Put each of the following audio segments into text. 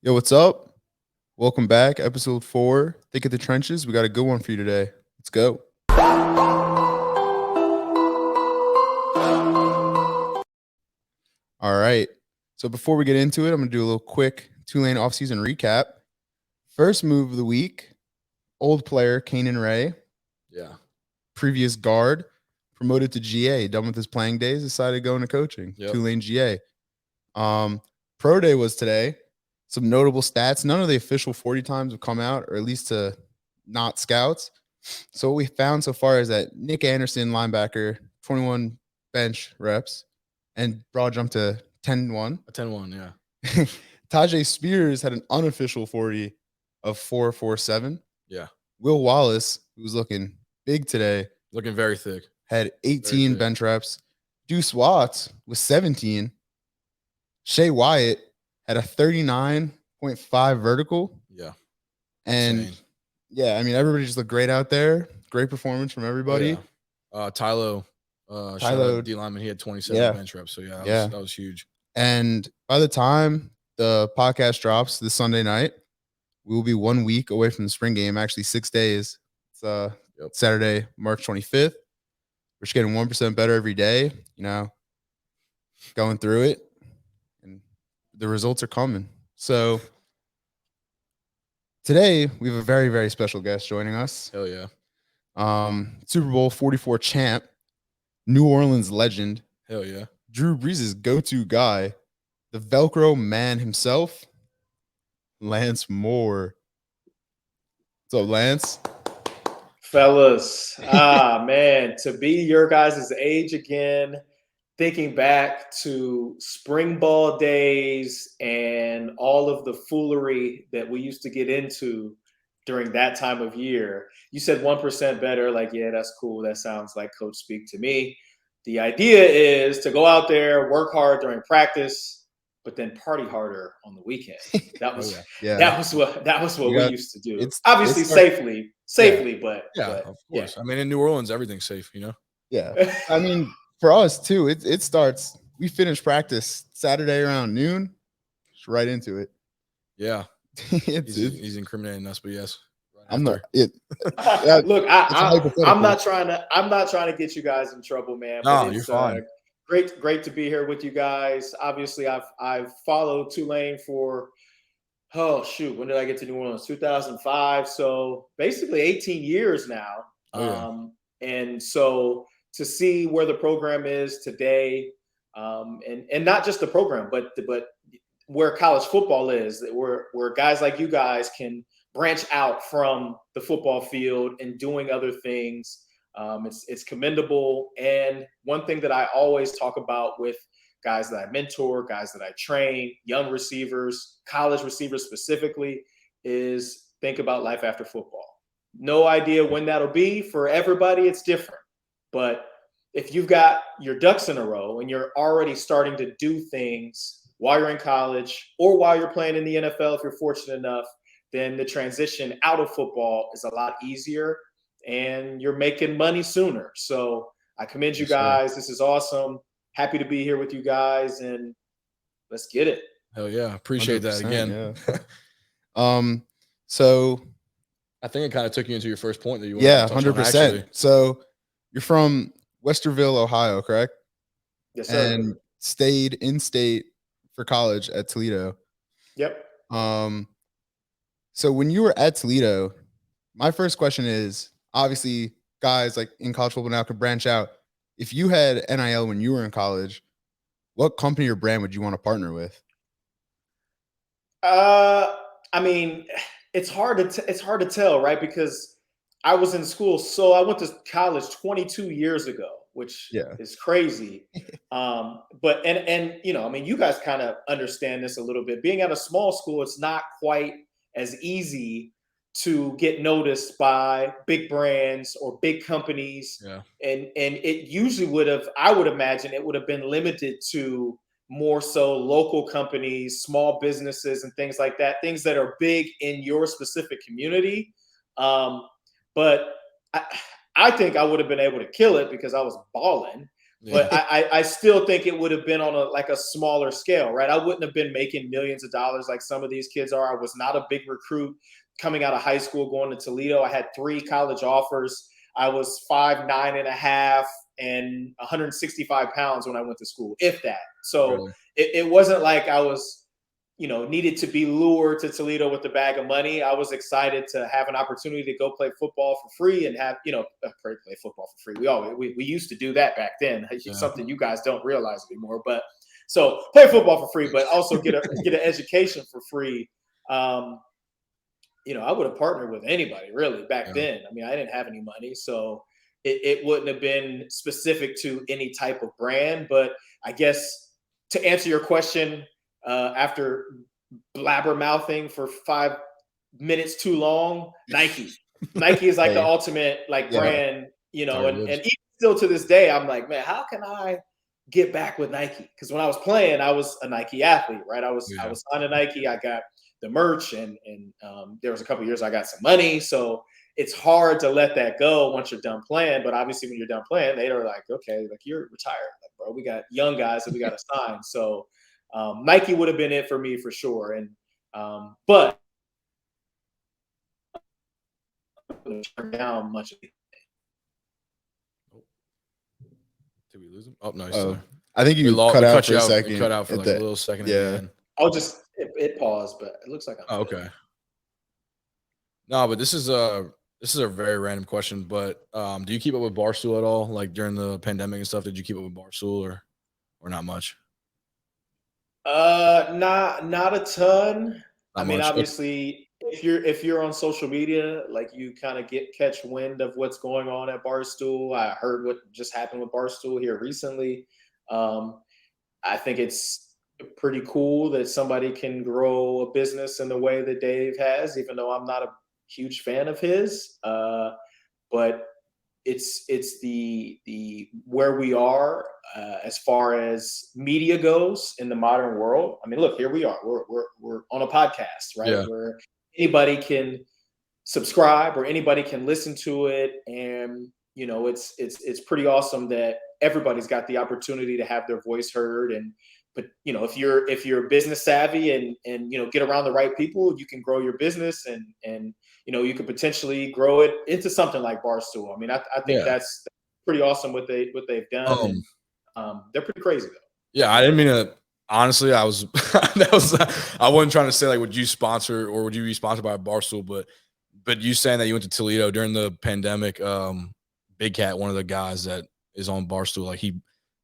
Yo, what's up? Welcome back. Episode 4, Thick at the Trenches. We got a good one for you today. Let's go. All right. So before we get into it, I'm going to do a little quick Tulane offseason recap. First move of the week, old player Kanan Ray, Yeah. previous guard, promoted to GA, done with his playing days, decided to go into coaching. Yep. Tulane GA. Pro Day was today. Some notable stats. None of the official 40 times have come out, or at least to not scouts. So what we found so far is that Nick Anderson, linebacker, 21 bench reps, and broad jump to 10-1. A 10-1, yeah. Tajay Spears had an unofficial 40 of 4.47. Yeah. Will Wallace, who was looking big today, Looking very thick. had 18 bench reps. Deuce Watts was 17. Shea Wyatt had a 39.5 vertical. Yeah. And Insane. yeah, I mean, everybody just looked great out there. Great performance from everybody. Oh, yeah. Tylo, shout out D lineman. He had 27 bench reps. So yeah, that was huge. And by the time the podcast drops this Sunday night, we will be 1 week away from the spring game. Actually, 6 days. It's Saturday, March 25th. We're just getting 1% better every day. You know, going through it, and the results are coming. So today we have a very, very special guest joining us. Hell yeah. Super Bowl 44 champ, New Orleans legend. Hell yeah. Drew Brees' go-to guy, the Velcro man himself, Lance Moore. What's up, Lance? Fellas, man, to be your guys' age again, thinking back to spring ball days and all of the foolery that we used to get into during that time of year. You said 1% better, like, yeah, that's cool. That sounds like coach speak to me. The idea is to go out there, work hard during practice, but then party harder on the weekend. That was that was what we used to do. It's obviously safely, but of course. I mean, in New Orleans, everything's safe, you know? Yeah. I mean, for us too, it starts, we finish practice Saturday around noon, just right into it. Yeah. He's incriminating us, but yes. I'm not look, I'm not trying to get you guys in trouble, man. No, you're fine. Great to be here with you guys. Obviously, I've followed Tulane for when did I get to New Orleans? 2005. So basically 18 years now. And so to see where the program is today, and not just the program, but where college football is, where guys like you guys can branch out from the football field and doing other things. It's commendable. And one thing that I always talk about with guys that I mentor, guys that I train, young receivers, college receivers specifically, is think about life after football. No idea when that'll be. For everybody, it's different. But if you've got your ducks in a row and you're already starting to do things while you're in college or while you're playing in the NFL, if you're fortunate enough, then the transition out of football is a lot easier and you're making money sooner. So I commend you guys. This is awesome. Happy to be here with you guys, and let's get it. Hell yeah. Appreciate that again. Yeah. So I think it kind of took you into your first point that you wanted to touch 100%. on, so you're from Westerville, Ohio, correct? Yes, sir. And stayed in state for college at Toledo. Yep. So when you were at Toledo, my first question is, obviously guys like in college football now can branch out. If you had NIL when you were in college, what company or brand would you want to partner with? I mean, it's hard to tell, right? Because I was in school, so I went to college 22 years ago, which is crazy. But you know, I mean, you guys kind of understand this a little bit. Being at a small school, it's not quite as easy to get noticed by big brands or big companies. Yeah. And it usually I would imagine it would have been limited to more so local companies, small businesses and things like that, things that are big in your specific community. But I think I would have been able to kill it because I was balling. But I still think it would have been on a smaller scale, right? I wouldn't have been making millions of dollars like some of these kids are. I was not a big recruit coming out of high school, going to Toledo. I had 3 college offers. I was 5'9.5" and 165 pounds when I went to school, if that. So Really? it wasn't like I was, needed to be lured to Toledo with a bag of money. I was excited to have an opportunity to go play football for free and have, play football for free. We used to do that back then. It's something you guys don't realize anymore. But so play football for free, but also get an education for free. I would have partnered with anybody really back then. I mean, I didn't have any money, so it wouldn't have been specific to any type of brand. But I guess to answer your question, after blabbermouthing for 5 minutes too long, Nike is like the ultimate brand, and even still to this day, I'm like, man, how can I get back with Nike? Because when I was playing, I was a Nike athlete, right? I was signed to Nike. I got the merch, and there was a couple of years I got some money, so it's hard to let that go once you're done playing. But obviously, when you're done playing, they are like, okay, like you're retired, like, bro. We got young guys that we got to sign. So Nike would have been it for me for sure. And but turn down much of it. Did we lose him? Oh no, I think you cut out for a second. You cut out for like a little second. Yeah. I'll just it paused, but it looks like I'm okay. No, but this is a very random question. But do you keep up with Barstool at all? Like during the pandemic and stuff, did you keep up with Barstool or not much? Not a ton. Not I mean, much. Obviously, if you're on social media, like you kind of catch wind of what's going on at Barstool. I heard what just happened with Barstool here recently. I think it's pretty cool that somebody can grow a business in the way that Dave has, even though I'm not a huge fan of his. But it's the where we are as far as media goes in the modern world. I mean, look, here we are. We're on a podcast, right? Yeah. Where anybody can subscribe or anybody can listen to it, and it's pretty awesome that everybody's got the opportunity to have their voice heard. But if you're business savvy and get around the right people, you can grow your business and you could potentially grow it into something like Barstool. I mean, I think that's pretty awesome what they've done. They're pretty crazy though. Yeah, I didn't mean to. Honestly, I was I wasn't trying to say like would you sponsor or would you be sponsored by Barstool, but you saying that you went to Toledo during the pandemic, Big Cat, one of the guys that is on Barstool, like he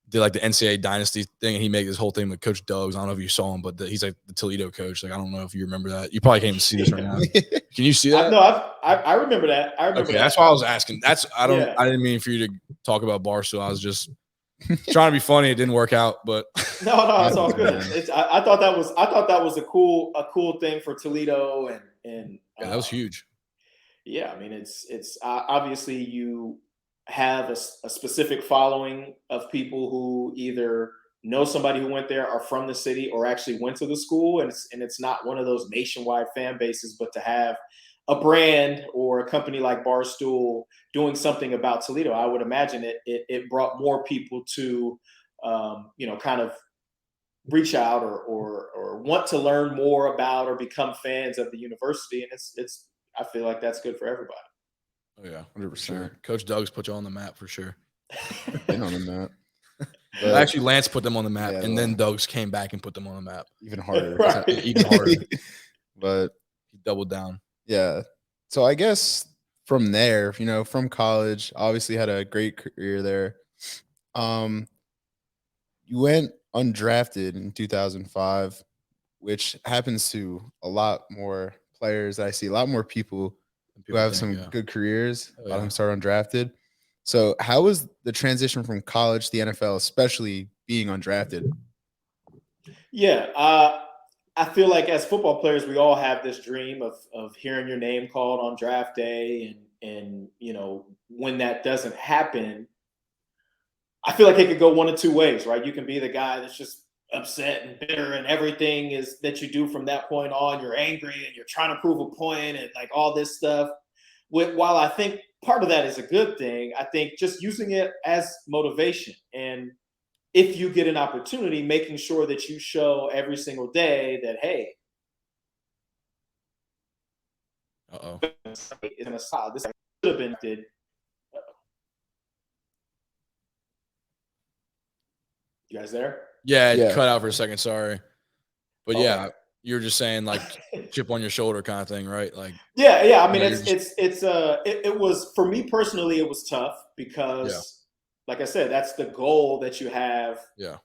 did like the NCAA dynasty thing, and he made this whole thing with Coach Doug's. I don't know if you saw him, but he's like the Toledo coach. Like I don't know if you remember that. You probably can't even see this right now. Can you see that? No, I remember that. I remember. Okay, that's why I was asking. I didn't mean for you to talk about Barstool. I was just trying to be funny. It didn't work out, but no, it's all good. I thought that was a cool thing for Toledo, and yeah, that was huge. Yeah, I mean, it's obviously you have a specific following of people who either know somebody who went there, are from the city, or actually went to the school, and it's not one of those nationwide fan bases, but to have a brand or a company like Barstool doing something about Toledo, I would imagine it brought more people to kind of reach out or want to learn more about or become fans of the university, and it's I feel like that's good for everybody. Oh yeah, 100%. Coach Doug's put you on the map for sure. Been on the map. But actually, Lance put them on the map, and then Doug's came back and put them on the map. Even harder. Right. Even harder. But he doubled down. Yeah. So I guess from there, from college, obviously had a great career there. You went undrafted in 2005, which happens to a lot more players. I see a lot more people who have some good careers. A lot of them start undrafted. So how was the transition from college to the NFL, especially being undrafted? Yeah, I feel like as football players, we all have this dream of hearing your name called on draft day, and when that doesn't happen, I feel like it could go one of two ways, right? You can be the guy that's just upset and bitter, and everything is that you do from that point on, you're angry and you're trying to prove a point and like all this stuff. while I think part of that is a good thing, I think just using it as motivation. And if you get an opportunity, making sure that you show every single day that, hey, in a style, this could have been did. You guys there? Yeah, it cut out for a second. Sorry, but Okay. yeah, you're just saying like chip on your shoulder kind of thing, right? Like, yeah. I mean, it was, for me personally, it was tough because, like I said, that's the goal that you have. Yeah.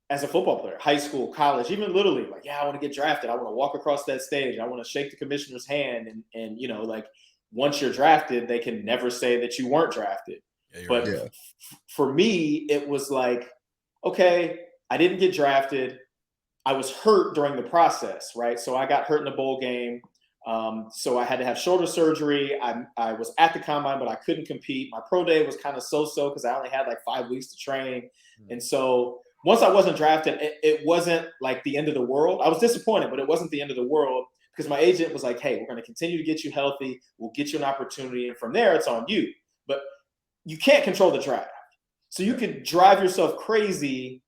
As a football player, high school, college, even Little League, like, yeah, I want to get drafted. I want to walk across that stage. I want to shake the commissioner's hand. And you know, like, once you're drafted, they can never say that you weren't drafted. Yeah, but right. For me, it was like, okay, I didn't get drafted. I was hurt during the process, right? So I got hurt in the bowl game. So I had to have shoulder surgery. I was at the combine, but I couldn't compete. My pro day was kind of so-so because I only had like 5 weeks to train. And so once I wasn't drafted, it wasn't like the end of the world. I was disappointed, but it wasn't the end of the world because my agent was like, hey, we're going to continue to get you healthy. We'll get you an opportunity. And from there, it's on you. But you can't control the draft. So you could drive yourself crazy,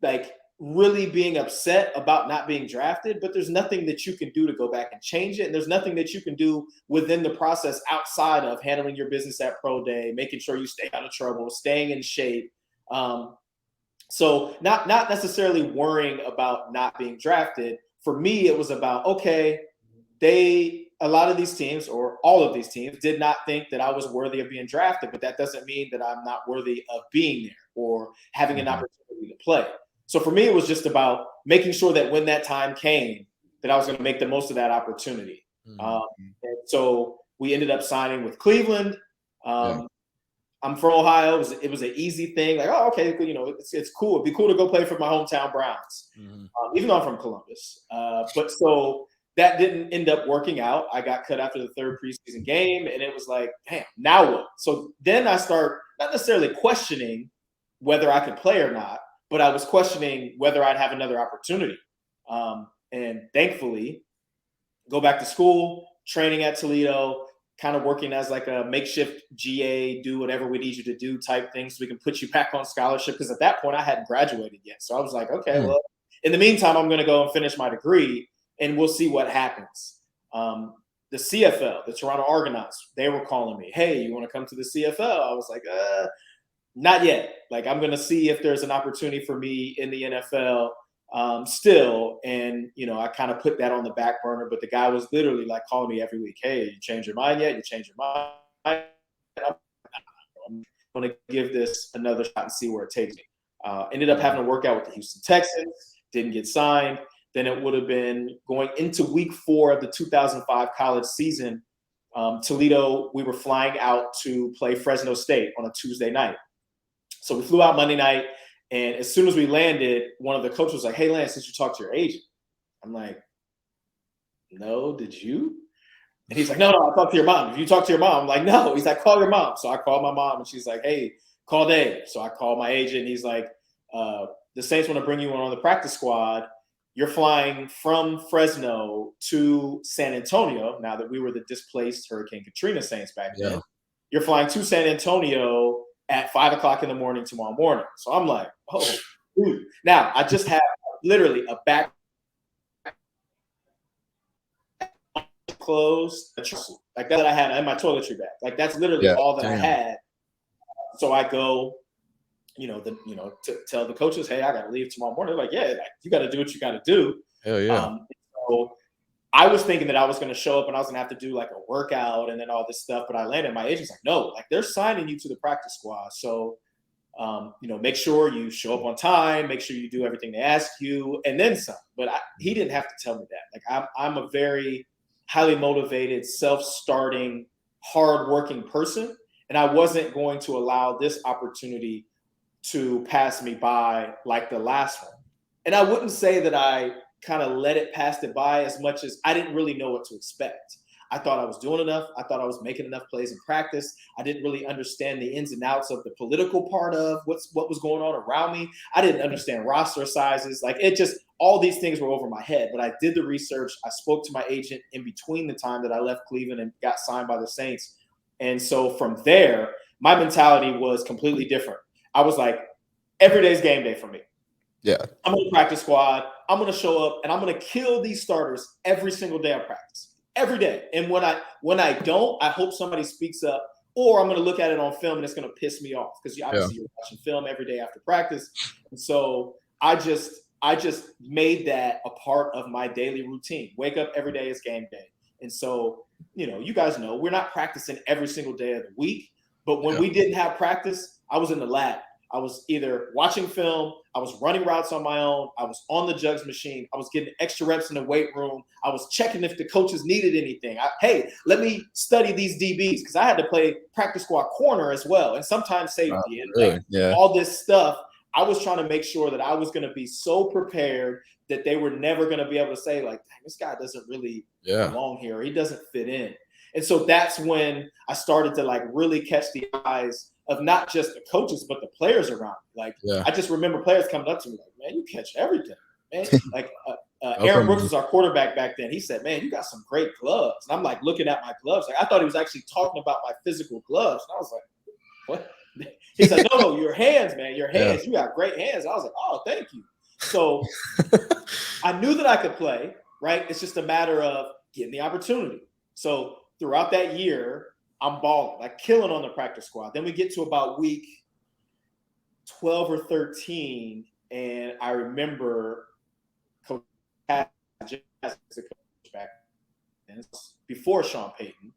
like really being upset about not being drafted, but there's nothing that you can do to go back and change it. And there's nothing that you can do within the process outside of handling your business at pro day, making sure you stay out of trouble, staying in shape. So not necessarily worrying about not being drafted. For me, it was about, okay, a lot of these teams, or all of these teams, did not think that I was worthy of being drafted, but that doesn't mean that I'm not worthy of being there or having an opportunity to play. So for me, it was just about making sure that when that time came, that I was going to make the most of that opportunity. And so we ended up signing with Cleveland. I'm from Ohio. It was an easy thing. Like, oh, okay, you know, it's cool. It'd be cool to go play for my hometown Browns, even though I'm from Columbus. But so that didn't end up working out. I got cut after the third preseason game, and it was like, damn, now what? So then I start not necessarily questioning whether I could play or not, but I was questioning whether I'd have another opportunity. And thankfully, go back to school, training at Toledo, kind of working as like a makeshift GA, do whatever we need you to do type thing so we can put you back on scholarship. Because at that point, I hadn't graduated yet. So I was like, okay, well, in the meantime, I'm going to go and finish my degree, and we'll see what happens. The CFL, the Toronto Argonauts, they were calling me, hey, you want to come to the CFL? I was like, not yet. Like, I'm going to see if there's an opportunity for me in the NFL still. And, you know, I kind of put that on the back burner, but the guy was literally like calling me every week. Hey, you changed your mind yet? You changed your mind? I'm going to give this another shot and see where it takes me. Ended up having to work out with the Houston Texans, didn't get signed. Then it would have been going into week 4 of the 2005 college season. Toledo, we were flying out to play Fresno State on a Tuesday night. So we flew out Monday night, and as soon as we landed, one of the coaches was like, hey, Lance, did you talk to your agent? I'm like, no, did you? And he's like, no, I talked to your mom. If you talk to your mom, I'm like, no. He's like, call your mom. So I called my mom, and she's like, hey, call Dave. So I called my agent, and he's like, the Saints want to bring you on the practice squad. You're flying from Fresno to San Antonio, now that we were the displaced Hurricane Katrina Saints back then. You're flying to San Antonio at 5 o'clock in the morning tomorrow morning. So I'm like, oh, dude. Now I just have literally a back clothes, like that I had in my toiletry bag. Like that's literally all that I had. So I go, to tell the coaches, hey, I got to leave tomorrow morning. They're like, yeah, you got to do what you got to do. Hell yeah. So I was thinking that I was going to show up and I was going to have to do like a workout and then all this stuff. But I landed. My agent's like, no, like they're signing you to the practice squad. So, make sure you show up on time, make sure you do everything they ask you, and then some. But he didn't have to tell me that. Like I'm a very highly motivated, self-starting, hard-working person. And I wasn't going to allow this opportunity to pass me by like the last one. And I wouldn't say that I kind of let it pass it by as much as I didn't really know what to expect. I thought I was doing enough. I thought I was making enough plays in practice. I didn't really understand the ins and outs of the political part of what was going on around me. I didn't understand roster sizes. Like all these things were over my head, but I did the research. I spoke to my agent in between the time that I left Cleveland and got signed by the Saints. And so from there, my mentality was completely different. I was like, every day's game day for me. Yeah. I'm on the practice squad. I'm going to show up and I'm going to kill these starters every single day I practice. Every day. And when I don't, I hope somebody speaks up, or I'm going to look at it on film and it's going to piss me off because obviously you're watching film every day after practice. And so I just made that a part of my daily routine. Wake up every day is game day. And so, you guys know we're not practicing every single day of the week, but when we didn't have practice, I was in the lab. I was either watching film, I was running routes on my own, I was on the jugs machine, I was getting extra reps in the weight room, I was checking if the coaches needed anything. Hey, let me study these DBs because I had to play practice squad corner as well, and sometimes safety and all this stuff. I was trying to make sure that I was going to be so prepared that they were never going to be able to say, like, dang, this guy doesn't really belong here, or he doesn't fit in. And so that's when I started to like really catch the eyes of not just the coaches, but the players around me. Like, I just remember players coming up to me like, man, you catch everything, man. Like Aaron Brooks was our quarterback back then. He said, man, you got some great gloves. And I'm like looking at my gloves. Like, I thought he was actually talking about my physical gloves. And I was like, what? He's like, no, your hands, man, your hands. You got great hands. I was like, oh, thank you. So I knew that I could play, right? It's just a matter of getting the opportunity. So throughout that year, I'm balling, like killing on the practice squad. Then we get to about week 12 or 13, and I remember Coach back and before Sean Payton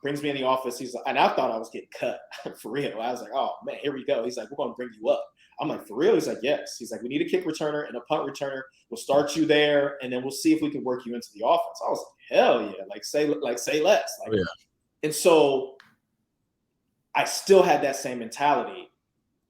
brings me in the office. He's like, and I thought I was getting cut for real. I was like, oh man, here we go. He's like, we're going to bring you up. I'm like, for real? He's like, yes. He's like, we need a kick returner and a punt returner. We'll start you there, and then we'll see if we can work you into the offense. I was like, hell yeah. Like say less. Like, and so I still had that same mentality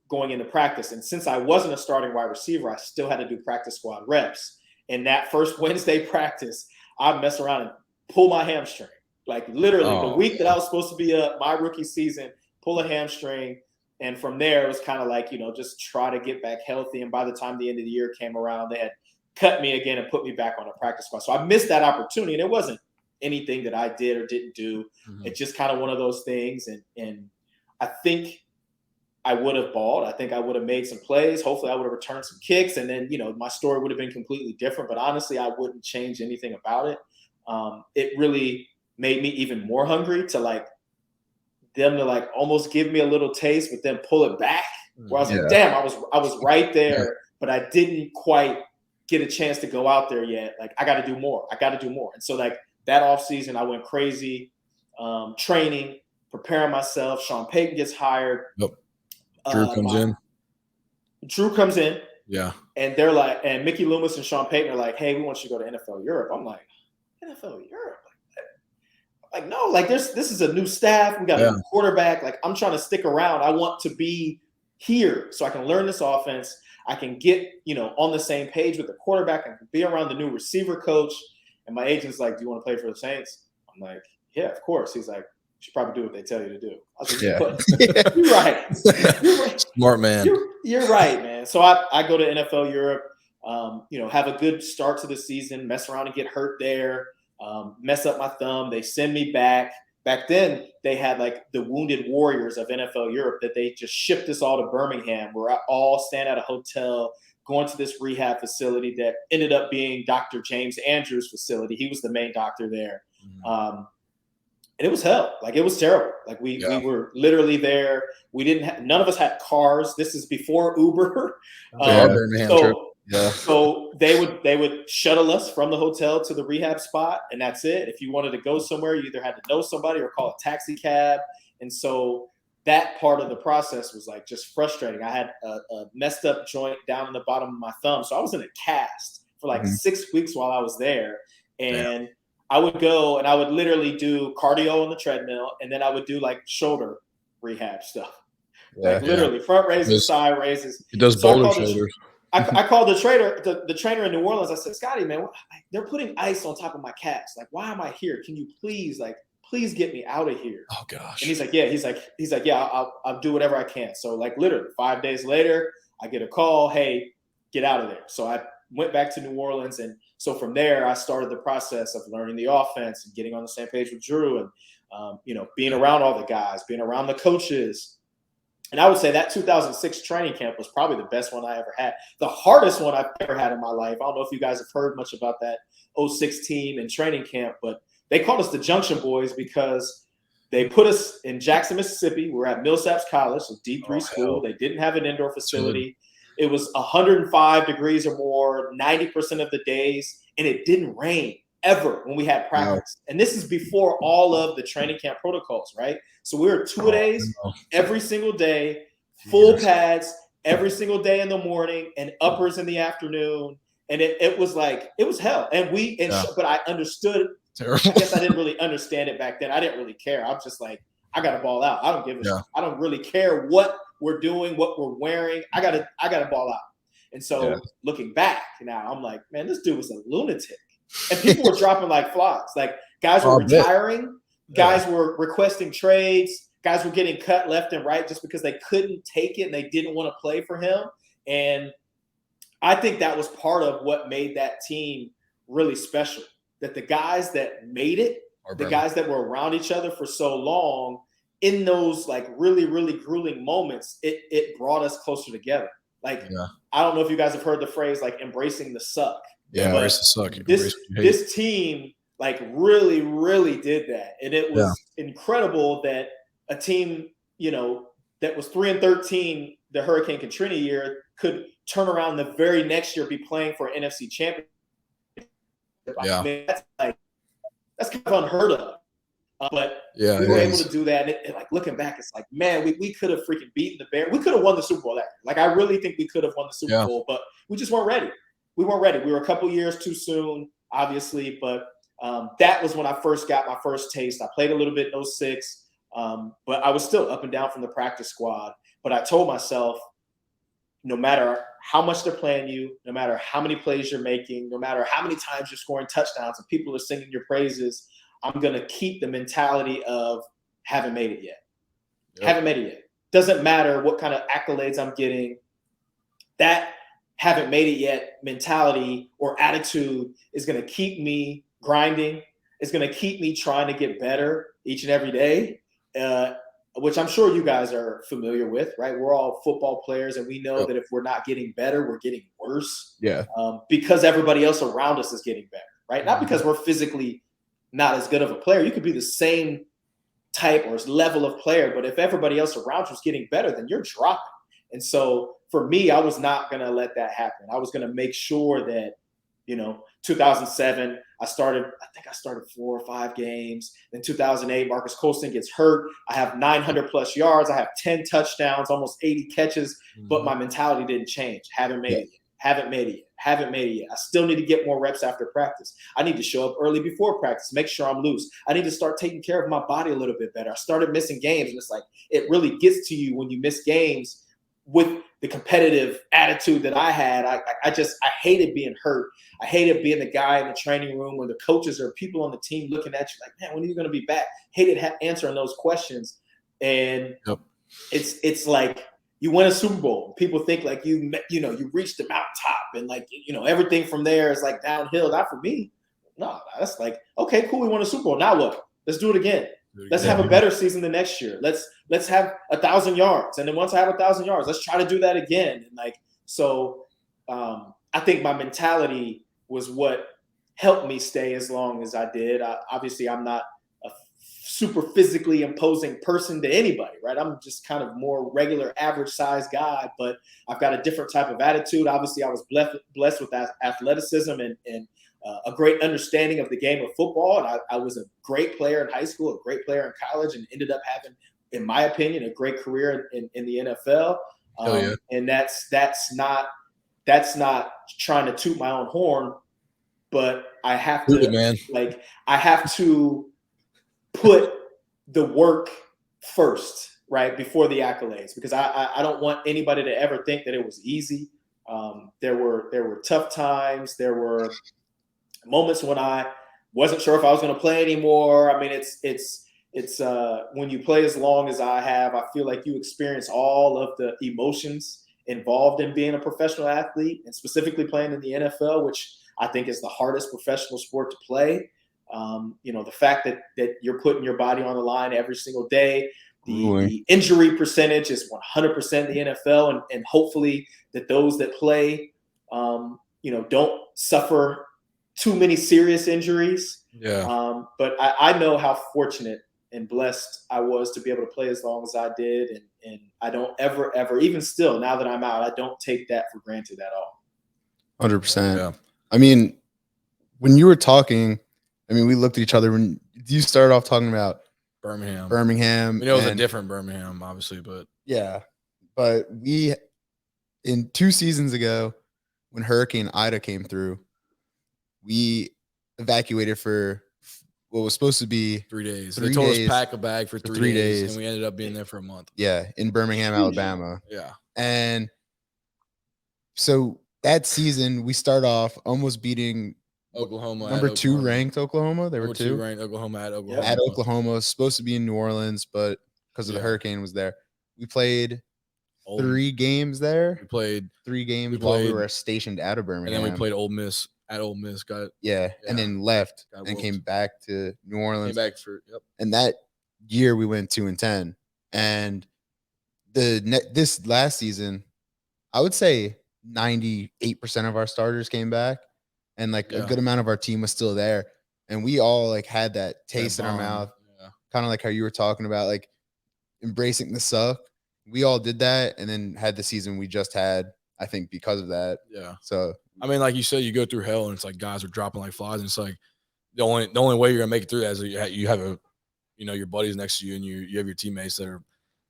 going into practice. And since I wasn't a starting wide receiver, I still had to do practice squad reps. And that first Wednesday practice, I'd mess around and pull my hamstring. Like literally the week that I was supposed to be my rookie season, pull a hamstring. And from there, it was kind of like, just try to get back healthy. And by the time the end of the year came around, they had cut me again and put me back on a practice squad. So I missed that opportunity. And it wasn't anything that I did or didn't do. It's just kind of one of those things. And I think I would have balled. I think I would have made some plays. Hopefully I would have returned some kicks. And then, my story would have been completely different. But honestly, I wouldn't change anything about it. It really made me even more hungry to like them to like almost give me a little taste, but then pull it back. Where I was like, damn, I was right there, but I didn't quite get a chance to go out there yet. Like, I got to do more. And so like that off season, I went crazy, training, preparing myself. Sean Payton gets hired. Drew comes in. Yeah. And they're like, and Mickey Loomis and Sean Payton are like, hey, we want you to go to NFL Europe. I'm like, NFL Europe? Like, no, like this is a new staff. We got a new quarterback. Like, I'm trying to stick around. I want to be here so I can learn this offense. I can get, on the same page with the quarterback. I can be around the new receiver coach. And my agent's like, do you want to play for the Saints? I'm like, yeah, of course. He's like, you should probably do what they tell you to do. I was like, you're right. You're right. Smart man. You're right, man. So I go to NFL Europe, have a good start to the season, mess around and get hurt there. Mess up my thumb. They send me back. Back then, they had like the Wounded Warriors of NFL Europe that they just shipped us all to Birmingham. We're all staying at a hotel, going to this rehab facility that ended up being Dr. James Andrews' facility. He was the main doctor there. And it was hell. Like, it was terrible. Like, we were literally there. We didn't have, none of us had cars. This is before Uber. So they would shuttle us from the hotel to the rehab spot, and that's it. If you wanted to go somewhere, you either had to know somebody or call a taxi cab. And so that part of the process was like just frustrating. I had a messed up joint down in the bottom of my thumb. So I was in a cast for like 6 weeks while I was there. And I would go and I would literally do cardio on the treadmill, and then I would do like shoulder rehab stuff. Like literally front raises, side raises. He does boulder shoulders. I called the trainer in New Orleans. I said, Scotty, man, they're putting ice on top of my cast. Like, why am I here? Can you please get me out of here? Oh gosh. And he's like, yeah, I'll do whatever I can. So like literally 5 days later, I get a call, hey, get out of there. So I went back to New Orleans. And so from there, I started the process of learning the offense and getting on the same page with Drew and, being around all the guys, being around the coaches. And I would say that 2006 training camp was probably the best one I ever had. The hardest one I've ever had in my life. I don't know if you guys have heard much about that 06 team in training camp, but they called us the Junction Boys because they put us in Jackson, Mississippi. We're at Millsaps College, a D3 school. They didn't have an indoor facility. It was 105 degrees or more 90% of the days, and it didn't rain ever when we had practice. And this is before all of the training camp protocols, right? So we were two-a-days every single day, full pads every single day in the morning and uppers in the afternoon. And it was hell. But I understood. Terrible. I guess I didn't really understand it back then. I didn't really care. I'm just like, I got to ball out. I don't give a shit. I don't really care what we're doing, what we're wearing. I got to ball out. And so looking back now, I'm like, man, this dude was a lunatic. And people were dropping like flies. Like guys were retiring. Guys were requesting trades. Guys were getting cut left and right just because they couldn't take it and they didn't want to play for him. And I think that was part of what made that team really special. That the guys that made it, the guys that were around each other for so long, in those like really, really grueling moments, it brought us closer together. Like, I don't know if you guys have heard the phrase like embracing the suck. Yeah, embrace the suck. This team like really, really did that. And it was incredible that a team, that was 3-13 the Hurricane Katrina year could turn around the very next year, be playing for an NFC championship. I mean, that's kind of unheard of. But we were able to do that. And like looking back, it's like, man, we could have freaking beaten the Bears. We could have won the Super Bowl that year. Like, I really think we could have won the Super Bowl, but we just weren't ready. We weren't ready. We were a couple years too soon, obviously. But that was when I first got my first taste. I played a little bit in 06, but I was still up and down from the practice squad. But I told myself, no matter how much they're playing you, no matter how many plays you're making, no matter how many times you're scoring touchdowns and people are singing your praises, I'm going to keep the mentality of haven't made it yet. Haven't made it yet. Doesn't matter what kind of accolades I'm getting. That haven't made it yet mentality or attitude is going to keep me grinding. It's going to keep me trying to get better each and every day. Which I'm sure you guys are familiar with, right? We're all football players, and we know that if we're not getting better, we're getting worse. Because everybody else around us is getting better, right? Not because we're physically not as good of a player. You could be the same type or level of player, but if everybody else around you is getting better, then you're dropping. And so for me, I was not going to let that happen. I was going to make sure that, 2007, I think I started 4 or 5 games. Then 2008, Marcus Colston gets hurt. I have 900 plus yards. I have 10 touchdowns, almost 80 catches, but my mentality didn't change. Haven't made it yet. Haven't made it yet. I still need to get more reps after practice. I need to show up early before practice, make sure I'm loose. I need to start taking care of my body a little bit better. I started missing games, and it's like, it really gets to you when you miss games with the competitive attitude that I had. I hated being hurt. I hated being the guy in the training room where the coaches or people on the team looking at you like, man, when are you going to be back? Hated answering those questions. And it's like, you win a Super Bowl. People think like you reached the mountaintop and like, everything from there is like downhill. Not for me. No, that's like, okay, cool. We won a Super Bowl. Now what? Let's do it again. Let's have a better season the next year. Let's have 1,000 yards. And then once I have 1,000 yards, let's try to do that again. And like, so I think my mentality was what helped me stay as long as I did. Obviously, I'm not a super physically imposing person to anybody, right? I'm just kind of more regular, average size guy, but I've got a different type of attitude. Obviously, I was blessed with that athleticism and a great understanding of the game of football. And I was a great player in high school, a great player in college, and ended up having, in my opinion, a great career in the NFL. And that's not trying to toot my own horn, but I have to I have to put the work first, right, before the accolades, because I don't want anybody to ever think that it was easy. There were tough times. There were moments when I wasn't sure if I was going to play anymore. I mean, it's when you play as long as I have, I feel like you experience all of the emotions involved in being a professional athlete and specifically playing in the NFL, which I think is the hardest professional sport to play. The fact that you're putting your body on the line every single day, the injury percentage is 100% in the NFL, and hopefully that those that play, don't suffer too many serious injuries. Yeah. But I know how fortunate and blessed I was to be able to play as long as I did. And I don't ever, even still, now that I'm out, I don't take that for granted at all. 100%. Yeah. I mean, when you were talking, we looked at each other when you started off talking about Birmingham. It was a different Birmingham, obviously, but yeah. But we, in 2 seasons ago, when Hurricane Ida came through, we evacuated for what was supposed to be 3 days. 3 They told days, us pack a bag for 3 days, and we ended up being there for a month. Yeah, in Birmingham, Alabama. Yeah. And so that season, we start off almost beating Oklahoma. Number 2 ranked Oklahoma. They were 2 ranked Oklahoma at Oklahoma. At Oklahoma, supposed to be in New Orleans, but because of the hurricane was there. We played 3 games there. We played 3 games while we were stationed out of Birmingham. And then we played Ole Miss at Ole Miss. And then left and came back to New Orleans. Yep. And that year we went 2-10. And this last season, I would say 98% of our starters came back, and a good amount of our team was still there. And we all had that taste in our mouth, kind of like how you were talking about, embracing the suck. We all did that, and then had the season we just had, I think, because of that. Yeah. So like you said, you go through hell, and it's guys are dropping like flies, and it's the only way you're gonna make it through that is you have your buddies next to you, and you have your teammates that are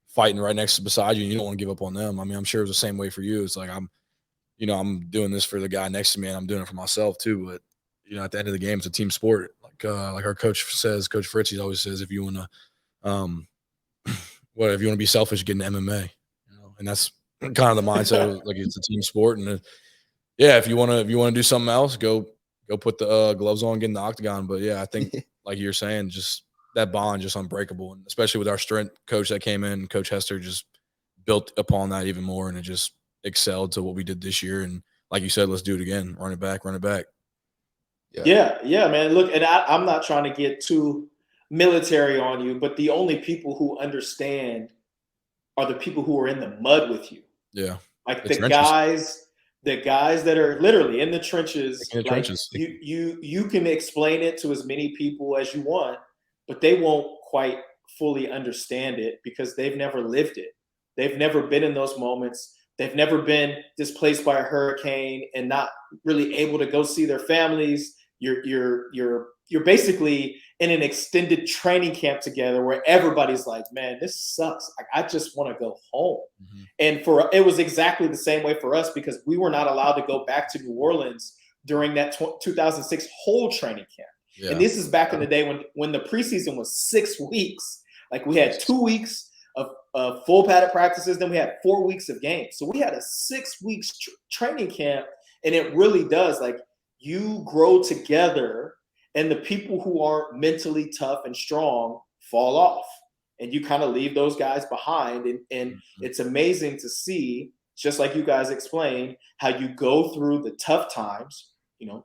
fighting right beside you, and you don't want to give up on them. I'm sure it was the same way for you. It's I'm doing this for the guy next to me, and I'm doing it for myself too. But at the end of the game, it's a team sport. Like our coach says, Coach Fritz, he always says, if you want to, if you want to be selfish, get an MMA. And that's kind of the mindset. It's a team sport, and if you want to do something else, go put the gloves on, get in the octagon. But I think like you're saying, just that bond, just unbreakable, and especially with our strength coach that came in, Coach Hester, just built upon that even more, and it just excelled to what we did this year. And like you said, let's do it again. Run it back. Yeah, man. Look, and I'm not trying to get too military on you, but the only people who understand are the people who are in the mud with you. Yeah. The guys that are literally in the trenches. You can explain it to as many people as you want, but they won't quite fully understand it because they've never lived it. They've never been in those moments. They've never been displaced by a hurricane and not really able to go see their families. You're basically in an extended training camp together where everybody's like, man, this sucks. I just want to go home. Mm-hmm. And it was exactly the same way for us because we were not allowed to go back to New Orleans during that 2006 whole training camp. Yeah. And this is back in the day when the preseason was 6 weeks. We had 2 weeks of full padded practices. Then we had 4 weeks of games. So we had a 6 weeks training camp. And it really does, you grow together, and the people who aren't mentally tough and strong fall off, and you kind of leave those guys behind. And it's amazing to see, just like you guys explained, how you go through the tough times,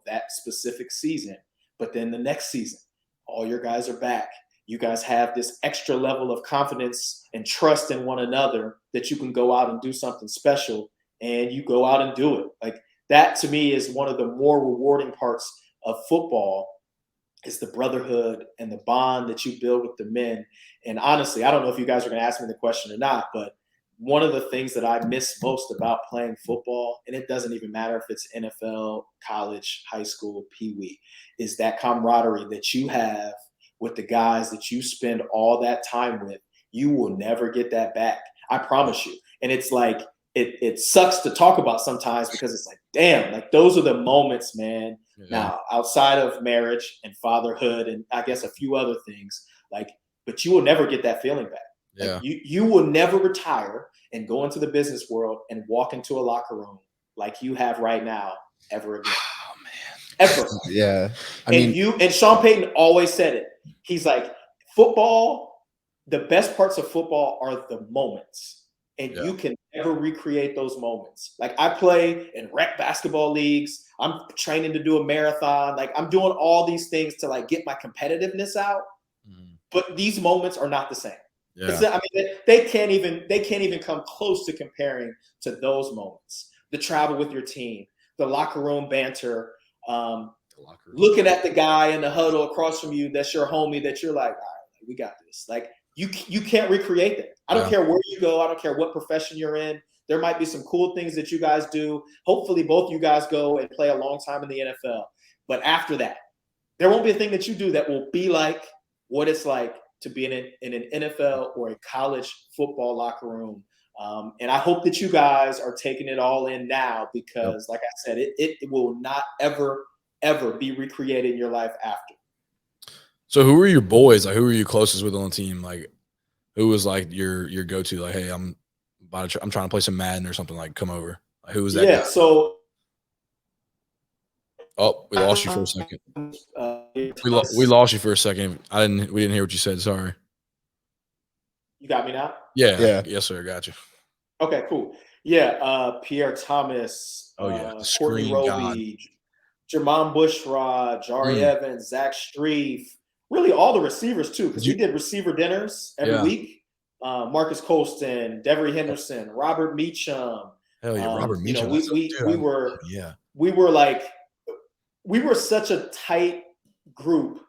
that specific season, but then the next season, all your guys are back. You guys have this extra level of confidence and trust in one another that you can go out and do something special, and you go out and do it. That to me is one of the more rewarding parts of football, is the brotherhood and the bond that you build with the men. And honestly, I don't know if you guys are going to ask me the question or not, but one of the things that I miss most about playing football, and it doesn't even matter if it's NFL, college, high school, peewee, is that camaraderie that you have with the guys that you spend all that time with. You will never get that back. I promise you. And it's it sucks to talk about sometimes because it's damn, those are the moments, man. Yeah. Now, outside of marriage and fatherhood and I guess a few other things, but you will never get that feeling back. Yeah. You will never retire and go into the business world and walk into a locker room like you have right now ever again. Oh man. Ever. Yeah. And Sean Payton always said it. He's football, the best parts of football are the moments. and you can never recreate those moments. Like, I play in rec basketball leagues. I'm training to do a marathon. Like, I'm doing all these things to like get my competitiveness out. But these moments are not the same. Yeah. I mean, they can't even come close to comparing to those moments. The travel with your team, the locker room banter, looking at the guy in the huddle across from you that's your homie that you're like, all right, we got this. Like, you can't recreate that. I don't care where you go. I don't care what profession you're in. There might be some cool things that you guys do. Hopefully both you guys go and play a long time in the NFL. But after that, there won't be a thing that you do that will be like what it's like to be in an NFL or a college football locker room. And I hope that you guys are taking it all in now, because like I said, it will not ever be recreated in your life after. So who were your boys? Like, who were you closest with on the team? Like, who was like your go-to? Like, hey, I'm trying to play some Madden or something. Like, come over. Like, who was that? Yeah. Guy? So. Oh, we lost you for a second. We lost you for a second. We didn't hear what you said. Sorry. You got me now? Yeah. Yes, sir. Got you. Okay, cool. Yeah. Pierre Thomas. Courtney Roby, Jermon Bushrod, Jari Evans, Zach Strief. Really, all the receivers too, because we did receiver dinners every week. Marcus Colston, Devery Henderson, Robert Meacham. Hell yeah, Robert Meacham. We were such a tight group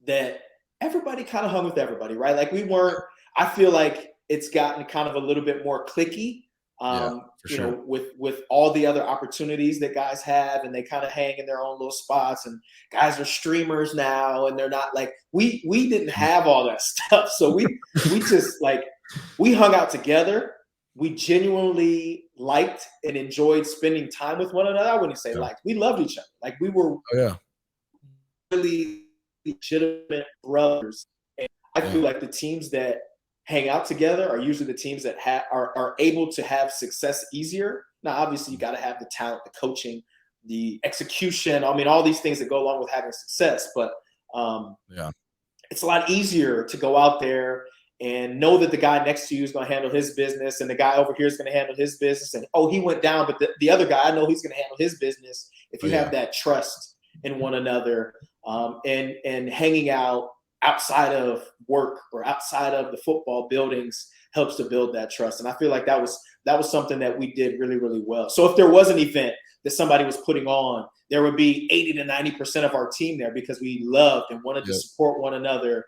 that everybody kind of hung with everybody, right? Like, we weren't. I feel like it's gotten kind of a little bit more cliquey. With all the other opportunities that guys have, and they kind of hang in their own little spots, and guys are streamers now, and they're not like, we didn't have all that stuff. So we just like, we hung out together. We genuinely liked and enjoyed spending time with one another. I wouldn't say liked. We loved each other. Like, we were really legitimate brothers. And I feel like the teams that hang out together are usually the teams that are able to have success easier. Now, obviously, you got to have the talent, the coaching, the execution. I mean, all these things that go along with having success. But it's a lot easier to go out there and know that the guy next to you is going to handle his business, and the guy over here is going to handle his business. And, oh, he went down, but the other guy, I know he's going to handle his business. If you have that trust in one another, and hanging out outside of work or outside of the football buildings helps to build that trust. And I feel like that was something that we did really, really well. So if there was an event that somebody was putting on, there would be 80 to 90% of our team there, because we loved and wanted to support one another.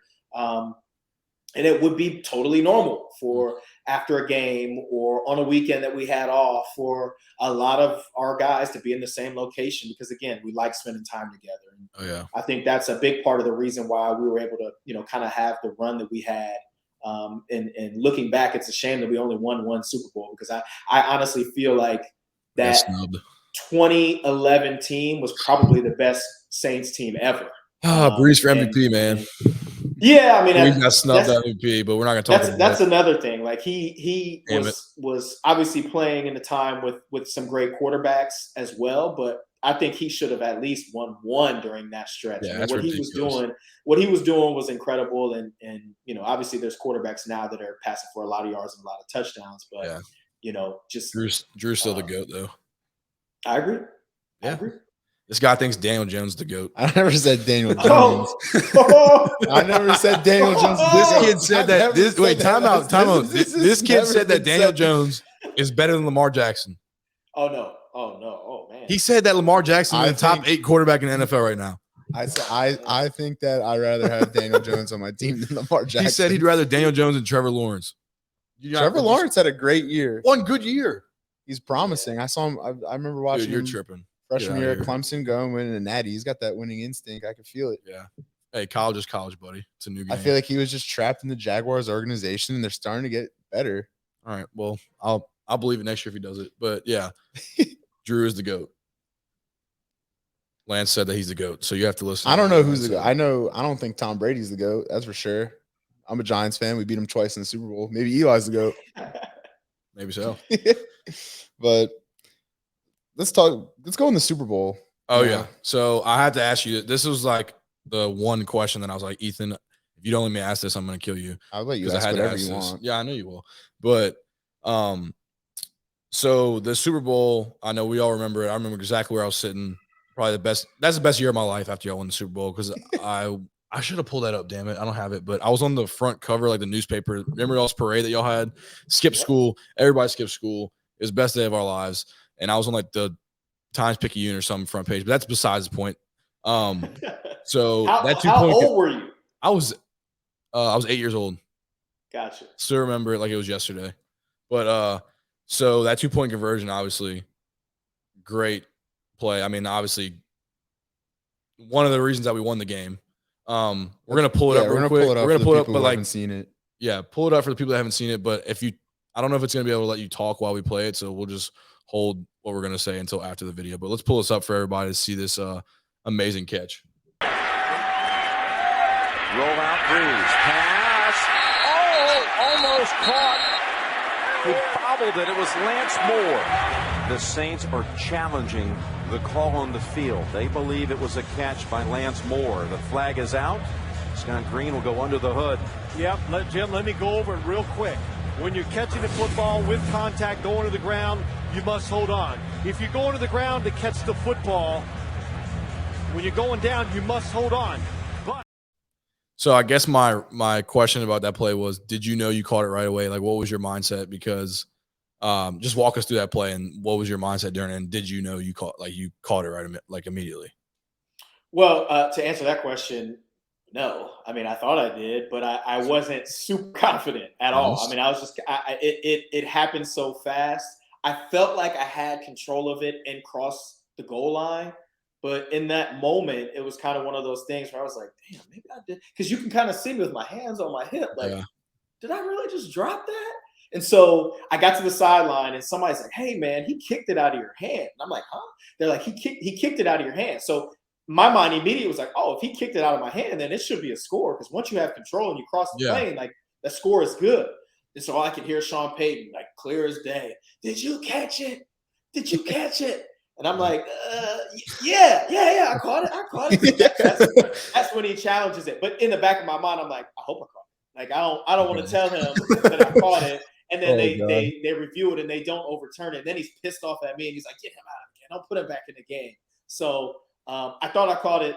And it would be totally normal for after a game or on a weekend that we had off for a lot of our guys to be in the same location, because, again, we like spending time together. And I think that's a big part of the reason why we were able to, kind of have the run that we had. And looking back, it's a shame that we only won one Super Bowl, because I honestly feel like that 2011 team was probably the best Saints team ever. Breeze for MVP, man. Yeah, I mean, we got snubbed MVP, but we're not going to talk about that. That's another thing. Like, he was obviously playing in a time with some great quarterbacks as well, but I think he should have at least won one during that stretch. Yeah, what he was doing was incredible. And obviously there's quarterbacks now that are passing for a lot of yards and a lot of touchdowns, but just Drew's still the GOAT, though. I agree. Yeah. I agree. This guy thinks Daniel Jones the GOAT. I never said Daniel Jones. I never said Daniel Jones. This kid said that. Time out. This kid said that Daniel Jones is better than Lamar Jackson. Oh no. Oh man. He said that Lamar Jackson is the top 8 quarterback in the NFL right now. I think that I'd rather have Daniel Jones on my team than Lamar Jackson. He said he'd rather Daniel Jones than Trevor Lawrence. Trevor Lawrence had a great year. One good year. He's promising. I saw him. I remember watching. Dude, you're tripping. Freshman year at Clemson, going winning a natty. He's got that winning instinct. I could feel it. Yeah. Hey, college is college, buddy. It's a new game. I feel like he was just trapped in the Jaguars organization, and they're starting to get better. All right. Well, I'll believe it next year if he does it. But yeah, Drew is the GOAT. Lance said that he's the GOAT, so you have to listen. I don't know who's the GOAT. I don't think Tom Brady's the GOAT. That's for sure. I'm a Giants fan. We beat him twice in the Super Bowl. Maybe Eli's the GOAT. Maybe so. But let's go in the Super Bowl. Oh, yeah. So I had to ask you, this was like the one question that I was like, Ethan, if if you don't let me ask this, I'm going to kill you. I'll let you ask whatever you want. Yeah, I know you will. But so the Super Bowl, I know we all remember it. I remember exactly where I was sitting. Probably the best. That's the best year of my life after y'all won the Super Bowl, because I should have pulled that up. Damn it, I don't have it. But I was on the front cover, like the newspaper. Remember y'all's parade that y'all had? Skip school. Everybody skipped school. It was the best day of our lives. And I was on like the Times-Picayune or something front page. But that's besides the point. So how old were you? I was 8 years old. Gotcha. Still remember it like it was yesterday. But so that 2-point conversion, obviously, great play. I mean, obviously, one of the reasons that we won the game. We're gonna pull it up real quick. We're gonna pull it up, but like, haven't seen it. Yeah, pull it up for the people that haven't seen it. But I don't know if it's gonna be able to let you talk while we play it, so we'll just hold what we're gonna say until after the video. But let's pull this up for everybody to see this amazing catch. Roll out Breeze. Pass. Oh, almost caught. He bobbled it. It was Lance Moore. The Saints are challenging the call on the field. They believe it was a catch by Lance Moore. The flag is out. Scott Green will go under the hood. Yep, Jim, let me go over it real quick. When you're catching the football with contact going to the ground, you must hold on. If you're going to the ground to catch the football, when you're going down, you must hold on. So I guess my question about that play was, did you know you caught it right away? Like, what was your mindset? Because just walk us through that play, and what was your mindset during it? And did you know you caught it right like immediately? Well, to answer that question, no. I mean, I thought I did, but I wasn't super confident at all. I mean, I was just it happened so fast. I felt like I had control of it and crossed the goal line. But in that moment, it was kind of one of those things where I was like, damn, maybe I did. Because you can kind of see me with my hands on my hip. Like, did I really just drop that? And so I got to the sideline and somebody's like, hey, man, he kicked it out of your hand. And I'm like, huh? They're like, he kicked it out of your hand. So my mind immediately was like, oh, if he kicked it out of my hand, then it should be a score. Because once you have control and you cross the plane, like, the score is good. And so I could hear Sean Payton, like, clear as day. Did you catch it? Did you catch it? And I'm like, yeah, I caught it. That's when he challenges it. But in the back of my mind, I'm like, I hope I caught it. Like, I don't want to tell him that I caught it. And then they review it and they don't overturn it. And then he's pissed off at me and he's like, get him out of the game. Don't put him back in the game. So I thought I caught it,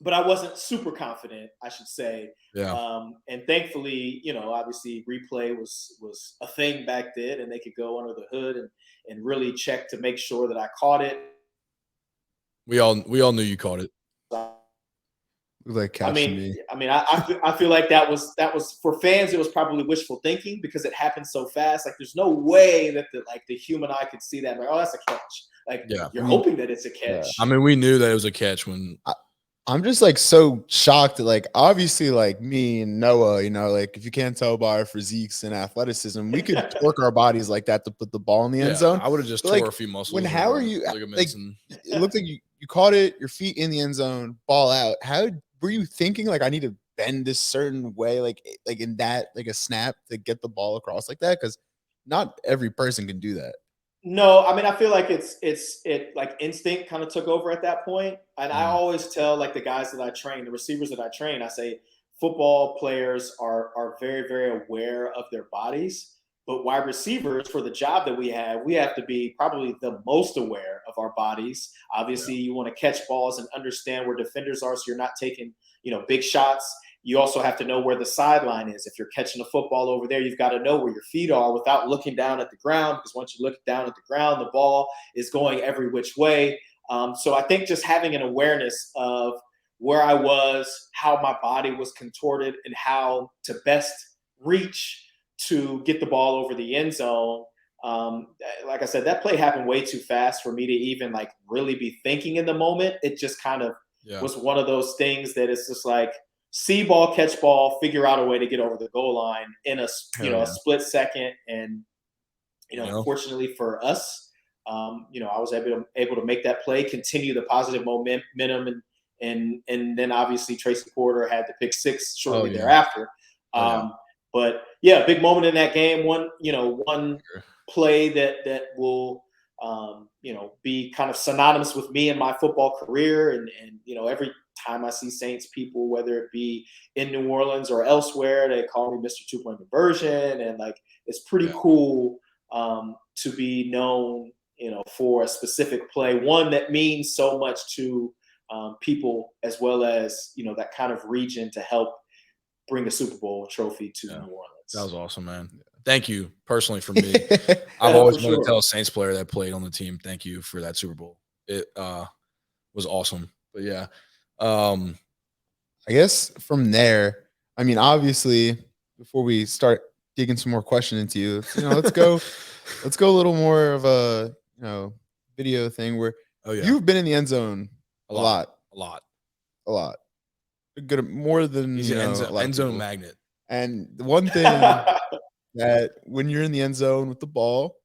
but I wasn't super confident, I should say. Yeah. And thankfully, obviously replay was a thing back then, and they could go under the hood and really check to make sure that I caught it. We all knew you caught it. Like catching me. I mean, I feel like that was for fans. It was probably wishful thinking because it happened so fast. Like, there's no way that the human eye could see that. Like, oh, that's a catch. Like, you're hoping that it's a catch. Yeah. I mean, we knew that it was a catch when. I'm just like so shocked that, like, obviously, like, me and Noah, like, if you can't tell by our physiques and athleticism, we could torque our bodies like that to put the ball in the end zone. I would have just tore a few muscles. How are you? Like, it looked like you caught it, your feet in the end zone, ball out. How were you thinking? Like, I need to bend this certain way, like in that, like a snap to get the ball across like that? Because not every person can do that. No, I mean, I feel like it like instinct kind of took over at that point. And I always tell, like, the guys that I train, the receivers that I train, I say football players are very, very aware of their bodies. But wide receivers, for the job that we have to be probably the most aware of our bodies. Obviously, you want to catch balls and understand where defenders are so you're not taking, big shots. You also have to know where the sideline is. If you're catching a football over there, you've got to know where your feet are without looking down at the ground, because once you look down at the ground, the ball is going every which way. So I think just having an awareness of where I was, how my body was contorted, and how to best reach to get the ball over the end zone. Like I said, that play happened way too fast for me to even, like, really be thinking in the moment. It just kind of was one of those things that it's just like, see ball, catch ball, figure out a way to get over the goal line in a split second. And, fortunately for us, I was able to make that play, continue the positive momentum. And then obviously Tracy Porter had the pick six shortly thereafter. But yeah, big moment in that game. One play that will, be kind of synonymous with me and my football career. And every time I see Saints people, whether it be in New Orleans or elsewhere, they call me Mr. 2-point conversion. And like, it's pretty cool to be known, for a specific play, one that means so much to people, as well as, that kind of region, to help bring the Super Bowl trophy to New Orleans. That was awesome, man. Thank you personally for me. I've always wanted to tell a Saints player that played on the team, thank you for that Super Bowl. It was awesome. But yeah, I guess from there, I mean, obviously, before we start digging some more questions into you, let's go a little more of a video thing where you've been in the end zone a lot. Good, more than he's an end zone magnet. And the one thing that when you're in the end zone with the ball,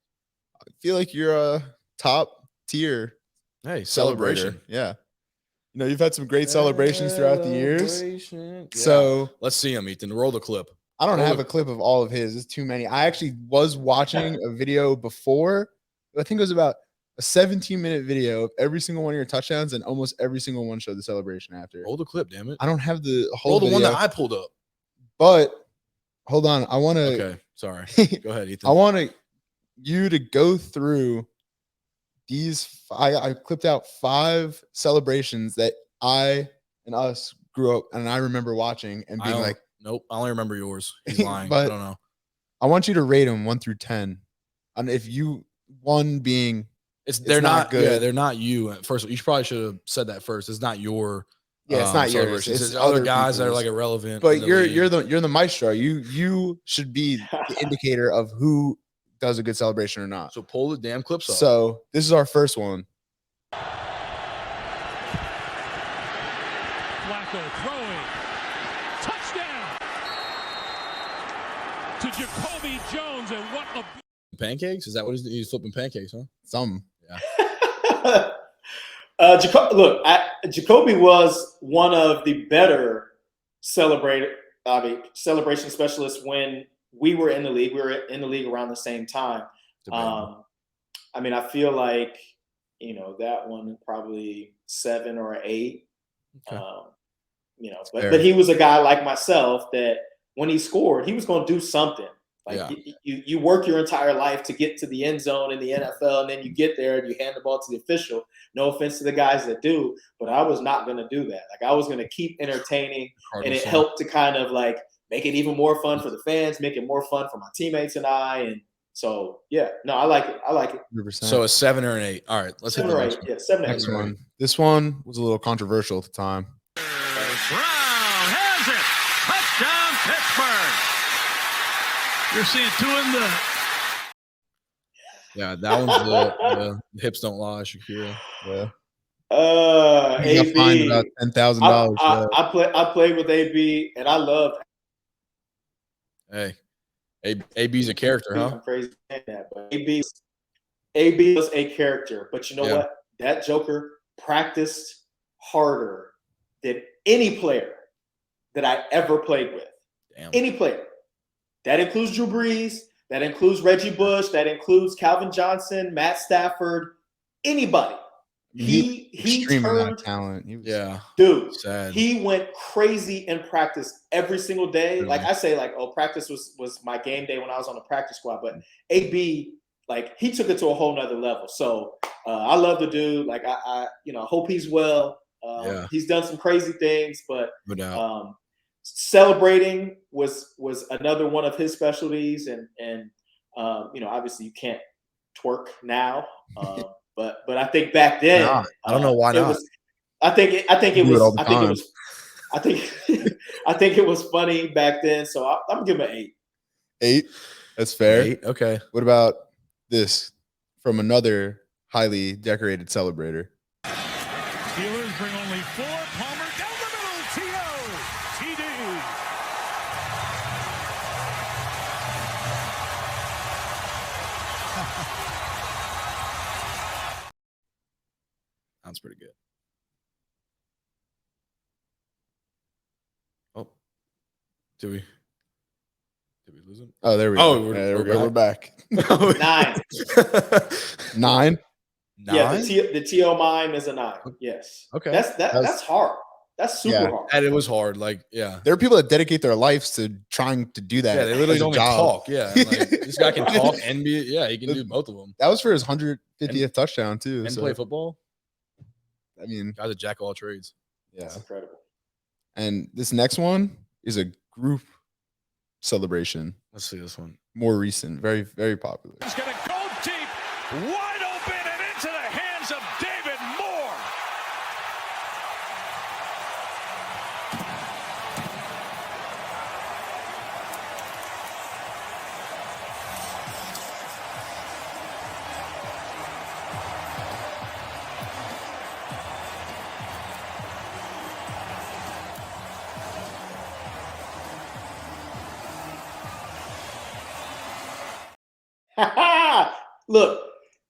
I feel like you're a top tier celebration. Yeah. You've had some great celebrations throughout the years. Yeah. So let's see him, Ethan. Roll the clip. I don't have a clip of all of his. It's too many. I actually was watching a video before. I think it was about a 17-minute video of every single one of your touchdowns, and almost every single one showed the celebration after. Roll the clip, damn it. I don't have the whole video. One that I pulled up. But hold on. I want to. Okay. Sorry. Go ahead, Ethan. I want you to go through these. I clipped out 5 celebrations that I and us grew up, and I remember watching and being like, nope, I only remember yours. He's lying. But I don't know. I want you to rate them 1 through 10. And if you, 1 being they're not good. Yeah, they're not you. First, you probably should have said that first. It's not your. Yeah, it's not yours. It's other guys that are like irrelevant. But you're the maestro. You should be the indicator of who does a good celebration or not. So pull the damn clips up. So this is our first one. Flacco throwing. Touchdown to Jacoby Jones, and what a pancakes? Is that what he's flipping pancakes, huh? Some. Yeah. Jacoby was one of the better celebration specialists when we were in the league. We were in the league around the same time. I feel like, that one probably 7 or 8. Okay. But he was a guy like myself that when he scored, he was going to do something. You work your entire life to get to the end zone in the NFL, and then you get there and you hand the ball to the official. No offense to the guys that do, but I was not going to do that. Like, I was going to keep entertaining, and it helped to kind of like make it even more fun for the fans, make it more fun for my teammates and I. And so, yeah, no, I like it. 100%. So a 7 or an 8. All right, let's hit the next one. Yeah, 7 or 8. Next one. This one was a little controversial at the time. Brown has it. Touchdown, Pittsburgh. You're seeing 2 in the. Yeah, that one's the hips don't lie, Shakira. Yeah. AB. Fined about $10,000. I played with AB, and I loved. Hey, AB's a character, huh? I'm crazy saying that, but AB was a character. But you know what? That Joker practiced harder than any player that I ever played with. Damn. Any player. That includes Drew Brees. That includes Reggie Bush. That includes Calvin Johnson, Matt Stafford, anybody. He turned talent. Dude, sad. He went crazy in practice every single day. Really? Like I say, practice was my game day when I was on the practice squad. But AB, he took it to a whole nother level. So I love the dude. I hope he's well. He's done some crazy things, but no doubt. Celebrating was another one of his specialties, and obviously you can't twerk now, but I think back then I don't know why not. I think it was funny back then, so I'm gonna give him an 8. 8, that's fair. 8, okay. What about this from another highly decorated celebrator? Steelers bring only 4. Palmer down the middle. TD. Sounds pretty good. Oh, did we lose him? Oh, there we go. Oh, we're back. 9. 9. Yeah, the TO mime is a 9. Yes. Okay. That's hard. That's super Yeah. hard. And it was hard. Like, yeah. There are people that dedicate their lives to trying to do that. Yeah, they literally as a don't even job. talk. Yeah. And, like, this guy can talk and be, yeah, he can do both of them. That was for his 150th touchdown too. And So, play football. I mean, Guy's a jack of all trades. yeah. That's incredible. And this next one is a group celebration. Let's see this one. More recent, very, very popular. He's going to go deep, wide open, and into the hands of David Moore. Look,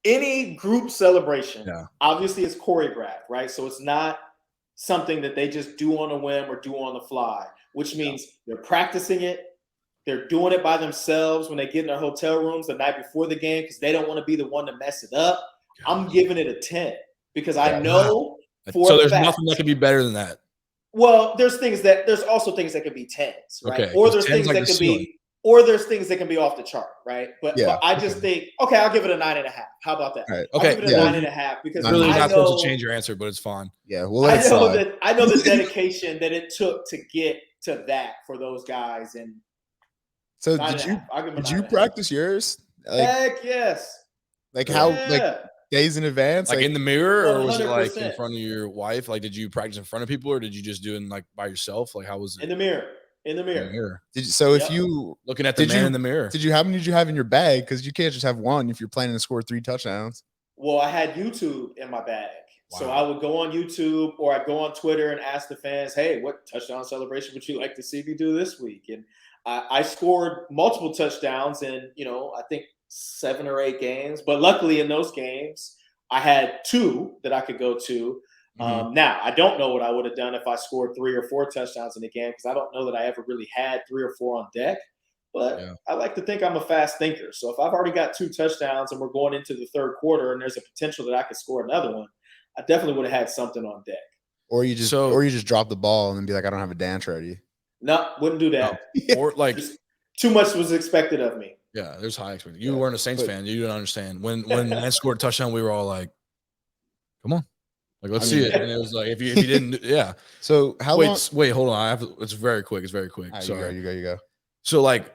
any group celebration, Yeah. obviously it's choreographed, right? So it's not something that they just do on a whim or do on the fly, which means they're practicing it. They're doing it by themselves when they get in their hotel rooms the night before the game because they don't want to be the one to mess it up. I'm giving it a 10 because I know for So a there's fact, nothing that could be better than that. well, there's also things that could be 10s, right? Okay, Or 'cause there's 10's things like that the could ceiling. be, or there's things that can be off the chart, right? But Yeah, I just think, okay, I'll give it a 9.5. How about that? All right. I'll Okay, give it a yeah. 9.5 because Really I not know, supposed to change your answer, but it's fine. Yeah, we'll let it slide. I know the dedication that it took to get to that for those guys. And So 9.5. I'll give them a did you 9.5. practice yours? Like Heck yes. how Yeah. like days in advance? Like in the mirror, or was it like in 100%. front of your wife? Like, did you practice in front of people, or did you just do it like by yourself? Like, how was it? In the mirror. In the In the mirror. mirror. So if Yep. you Looking at the Did man you- in the mirror. how many did you have in your bag? Because you can't just have one if you're planning to score 3 touchdowns. Well, I had YouTube in my bag. So Wow. I would go on YouTube or I'd go on Twitter and ask the fans, hey, what touchdown celebration would you like to see me do this week? And I scored multiple touchdowns in, I think 7 or 8 games. But luckily in those games, I had 2 that I could go to. Now, I don't know what I would have done if I scored 3 or 4 touchdowns in a game because I don't know that I ever really had 3 or 4 on deck. But Yeah. I like to think I'm a fast thinker. So if I've already got 2 touchdowns and we're going into the third quarter and there's a potential that I could score another one, I definitely would have had something on deck. Or you just drop the ball and then be like, I don't have a dance ready. No, wouldn't do that. Or like, Just too much was expected of me. yeah, there's high expectations. You weren't a Saints fan. You didn't understand. When man scored a touchdown, we were all like, come on. Like, let's see it. And it was like, if you didn't, yeah. So how long? Wait, hold on. It's very quick. It's very quick. All right, Sorry. you go. So, like,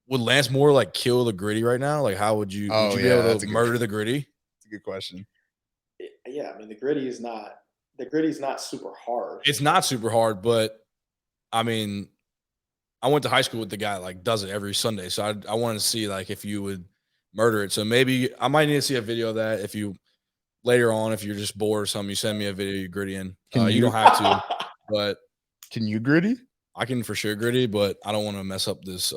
would Lance Moore like kill the gritty right now? Like, how would you, Oh, would you yeah, be able that's to a good- murder the gritty? That's a good question. Yeah, I mean the gritty's not super hard. It's not super hard, but I mean, I went to high school with the guy like does it every Sunday. So I wanted to see like if you would murder it. So maybe I might need to see a video of that if you later on, if you're just bored or something, you send me a video you gritty in. You don't have to, but Can you gritty? I can for sure gritty, but I don't want to mess up this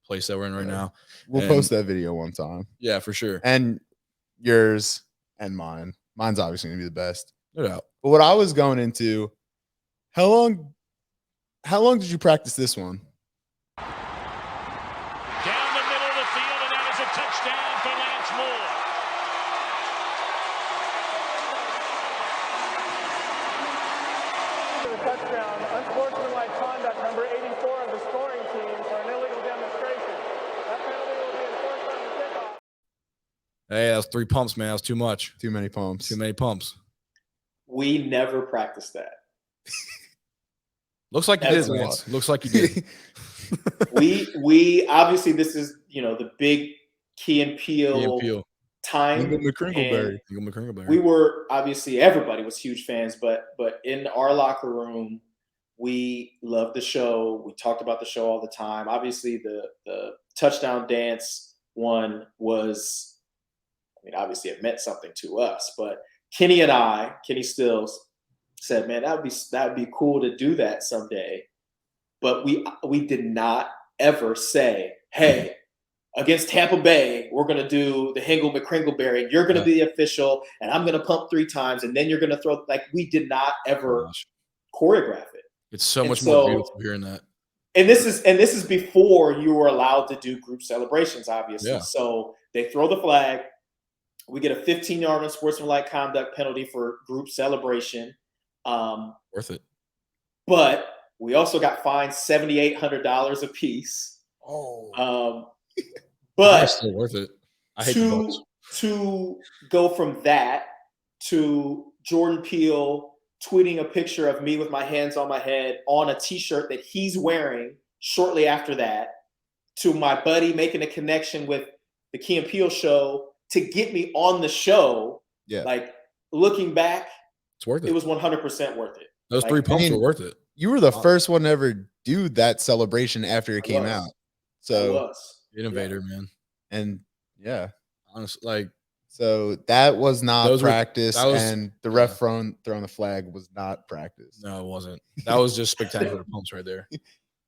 place that we're in right now. We'll And- post that video one time. Yeah, for sure. And yours and mine. Mine's obviously gonna be the best. No doubt. But what I was going into, how long did you practice this one? Down the middle of the field, and that is a touchdown for Lance Moore. The touchdown, unsportsmanlike conduct, number 84 of the scoring team for an illegal demonstration. That penalty will be enforced on the kickoff. Hey, that's 3 pumps, man. That's too much. Too many pumps. Too many pumps. We never practiced that. Looks like you That's did, a Lance. Looks like you did. We obviously this is the big Key and Peele time. Lingo McCringleberry. and we were obviously everybody was huge fans, but in our locker room, we loved the show. We talked about the show all the time. Obviously, the touchdown dance one was, obviously it meant something to us. But Kenny Stills said, "Man, that would be cool to do that someday." But we did not ever say, "Hey, against Tampa Bay, we're going to do the Hingle McCringleberry, and you're going to be the official, and I'm going to pump 3 times, and then you're going to throw." Like, we did not ever choreograph it. It's so And much so- more beautiful hearing that. And this is before you were allowed to do group celebrations, obviously. Yeah. So they throw the flag. We get a 15-yard unsportsmanlike conduct penalty for group celebration. Worth it. But we also got fined $7,800 a piece. Oh. But That's still worth it. I hate the Bucks. To go from that to Jordan Peele tweeting a picture of me with my hands on my head on a T-shirt that he's wearing shortly after that, to my buddy making a connection with the Key and Peele show to get me on the show. Yeah. Like, looking back, it's worth it. It was 100% worth it. Those 3 pumps were worth it. You were the first one to ever do that celebration after it came out. So innovator, man. And yeah, honestly, like, so that was not practice, and the ref throwing the flag was not practice. No, it wasn't. That was just spectacular pumps right there.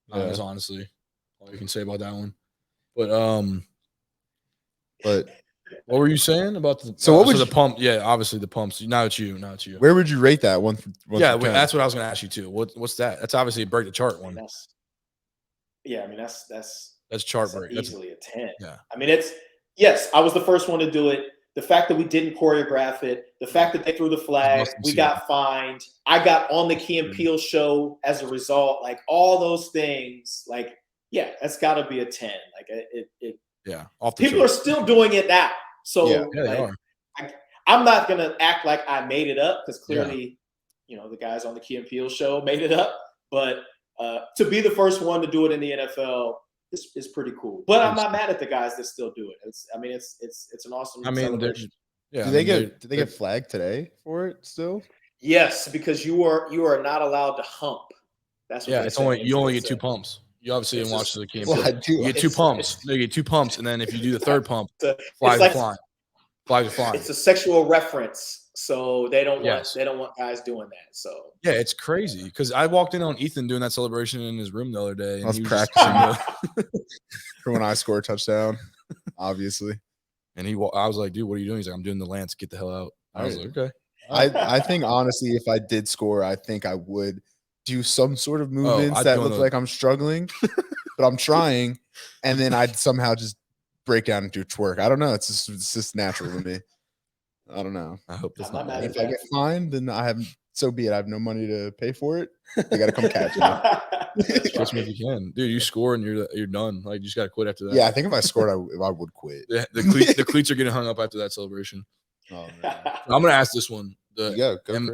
That's honestly all you can say about that one. But what were you saying about the? So what was the pump? Yeah, obviously the pumps. Now it's you. Where would you rate that one? That's what I was going to ask you too. What's that? That's obviously a break the chart one. That's chart break. Easily a 10. Yeah. I mean, yes, I was the first one to do it. The fact that we didn't choreograph it, the fact that they threw the flag, we got fined. I got on the Key and Peele show as a result. Like, all those things, like, yeah, that's got to be a 10. Like, people are still doing it now. So they are. I'm not going to act like I made it up, because clearly, the guys on the Key and Peele show made it up. But to be the first one to do it in the NFL is pretty cool. But I'm not mad at the guys that still do it. It's an awesome celebration. Do they get flagged today for it still? Yes, because you are not allowed to hump. That's what it's only you only get 2 pumps. You obviously didn't watch the Key and Peele. You get 2 pumps. You get 2 pumps, and then if you do the third pump, flags are flying. Flags are flying. It's a sexual reference, so they don't want guys doing that. So yeah, it's crazy, because I walked in on Ethan doing that celebration in his room the other day, and I was practicing for when I score a touchdown, obviously. And I was like, dude, what are you doing? He's like, I'm doing the Lance. Get the hell out. I was like, okay. I think honestly, if I did score, I think I would do some sort of movements that look like I'm struggling, but I'm trying, and then I'd somehow just break down and do a twerk. I don't know. It's just natural to me. I don't know. I hope that's not. If I get fined, then so be it. I have no money to pay for it. They got to come catch me. Catch me if you can, dude. You score and you're done. Like, you just got to quit after that. Yeah, I think if I scored, I would quit. Yeah, the cleats are getting hung up after that celebration. Oh man. I'm gonna ask this one. Go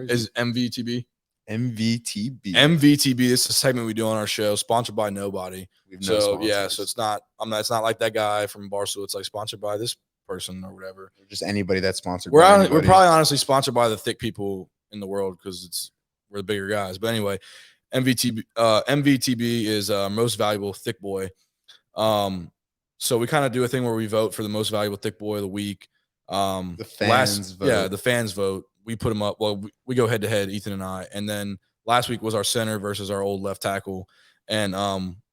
is MVTB? MVTB. MVTB. This is a segment we do on our show, sponsored by nobody. So it's not. It's not like that guy from Barstool. It's like sponsored by this person or whatever. Or just anybody that's sponsored. We're probably honestly sponsored by the thick people in the world, because we're the bigger guys. But anyway, MVTB is most valuable thick boy. So we kind of do a thing where we vote for the most valuable thick boy of the week. The fans vote. Yeah, the fans vote. We put them up. Well, we go head to head, Ethan and I. And then last week was our center versus our old left tackle. And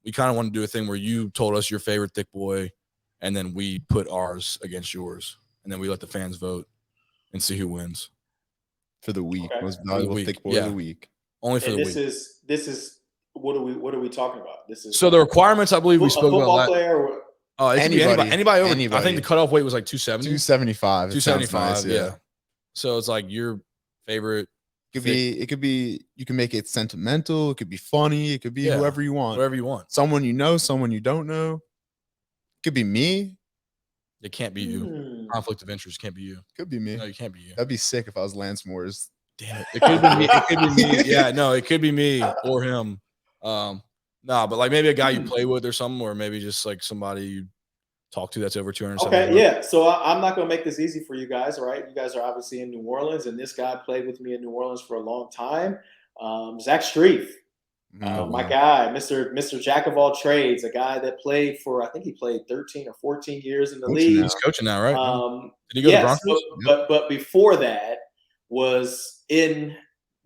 we kind of want to do a thing where you told us your favorite thick boy, and then we put ours against yours, and then we let the fans vote and see who wins for the week. Okay. Most valuable thick boy of the week. Only for the week. This is what are we talking about? This is so the requirements. I believe we spoke about that. Anybody over. Anybody. I think the cutoff weight was like 270. 275. 275. Nice, yeah. So it's like your favorite. It could be. You can make it sentimental. It could be funny. It could be whoever you want. Whatever you want. Someone you know. Someone you don't know. It could be me. It can't be you. Conflict of interest can't be you. Could be me. No, you can't be you. That'd be sick if I was Lance Moore's. Damn it. It could be me. It could be me. Yeah, no, it could be me or him. But like maybe a guy you play with or something, or maybe just like somebody you talk to that's over 200. Okay, yeah. So I'm not going to make this easy for you guys, all right? You guys are obviously in New Orleans, and this guy played with me in New Orleans for a long time. Zach Strief, my guy, Mr. Jack of all trades, a guy that played for, I think he played 13 or 14 years in the league. He's coaching now, right? Did he go to Broncos? But before that was in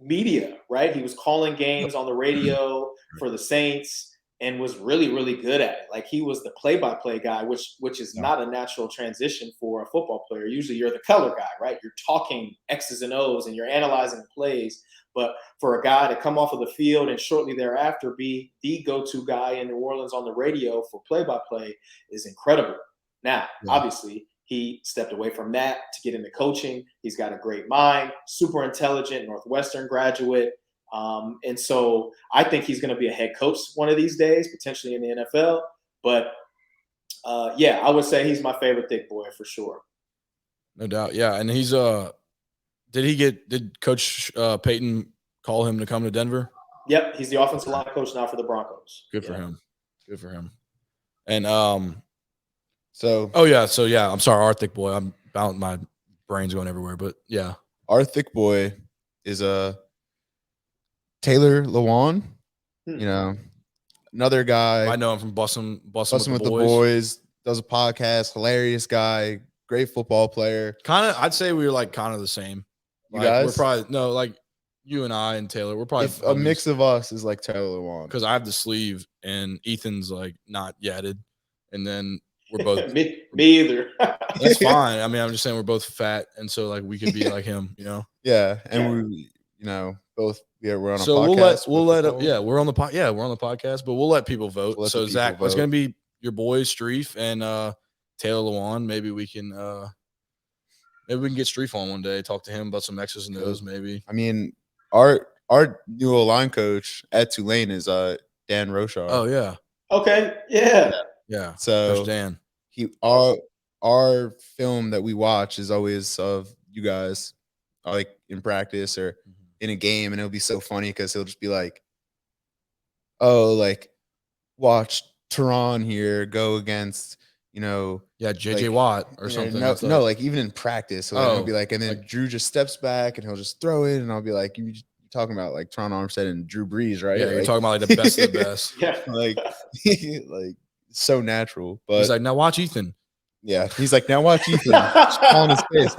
media, right? He was calling games on the radio for the Saints and was really, really good at it. Like, he was the play-by-play guy, which is not a natural transition for a football player. Usually you're the color guy, right? You're talking X's and O's and you're analyzing the plays. But for a guy to come off of the field and shortly thereafter be the go-to guy in New Orleans on the radio for play-by-play is incredible. Now, obviously, He stepped away from that to get into coaching. He's got a great mind, super intelligent, Northwestern graduate. And so I think he's going to be a head coach one of these days, potentially in the NFL. But yeah, I would say he's my favorite Thic boy for sure. No doubt. Yeah. And he's did Coach Peyton call him to come to Denver? Yep, he's the offensive line coach now for the Broncos. Good for him. Good for him. And So I'm sorry, our Thic boy. I'm about my brain's going everywhere, but yeah. our Thic boy is Taylor Lewan. You know, another guy. I know him from Bussin' with the boys. Does a podcast. Hilarious guy. Great football player. I'd say we were like kind of the same. You guys? We're probably like you and I and Taylor. We're probably a mix of us is like Taylor Lewan. Because I have the sleeve and Ethan's like not yetted, and then we're both me either. That's fine. I mean, I'm just saying we're both fat, and so like we could be like him, you know. Yeah, and we, both. Yeah, we're on a so podcast. We're on the podcast, but we'll let people vote. So Zach, it's gonna be your boys Streef and Taylor Lewan. Maybe we can get Streef on one day, talk to him about some X's and O's. Maybe. I mean, our new line coach at Tulane is Dan Rochar. Oh yeah. Okay. Yeah. Yeah. So Coach Dan. Our film that we watch is always of you guys, like in practice or in a game, and it'll be so funny because he'll just be like, "Oh, like watch Tehran here go against." JJ like, Watt or something. No, like even in practice. So he'll be like, and then Drew just steps back and he'll just throw it. And I'll be like, you're talking about like Teron Armstead and Drew Brees, right? Yeah, you're talking about like the best of the best. Yeah. like so natural. But he's like, now watch Ethan. Yeah. He's like, now watch Ethan. Just on his face.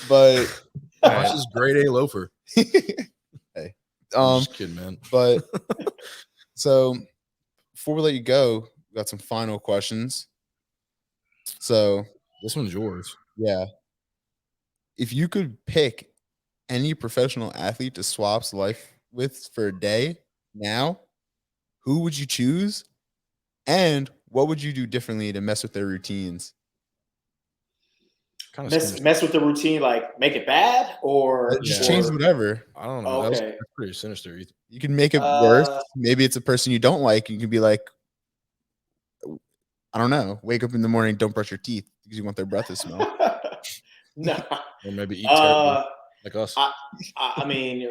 But watch this grade A loafer. Hey. Just kidding, man. But so before we let you go, got some final questions. So this one's yours. Yeah. If you could pick any professional athlete to swap's life with for a day now, who would you choose? And what would you do differently to mess with their routines? Mess with the routine, like make it bad or just change whatever. I don't know. Okay. That's pretty sinister. You can make it worse. Maybe it's a person you don't like. You can be like, I don't know. Wake up in the morning, don't brush your teeth because you want their breath to smell. No. Or maybe eat turkey like us. I mean,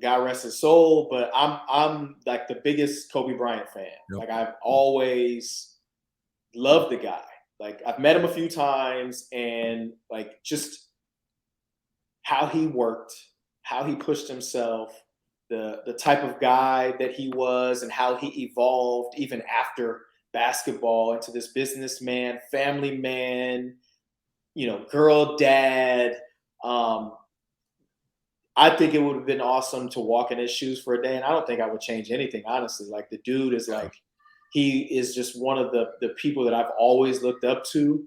God rest his soul, but I'm like the biggest Kobe Bryant fan. Yep. Like I've always loved the guy. Like I've met him a few times, and like just how he worked, how he pushed himself, the type of guy that he was, and how he evolved even after basketball into this businessman, family man, girl dad. I think it would have been awesome to walk in his shoes for a day, and I don't think I would change anything, honestly. Like the dude is like, he is just one of the people that I've always looked up to.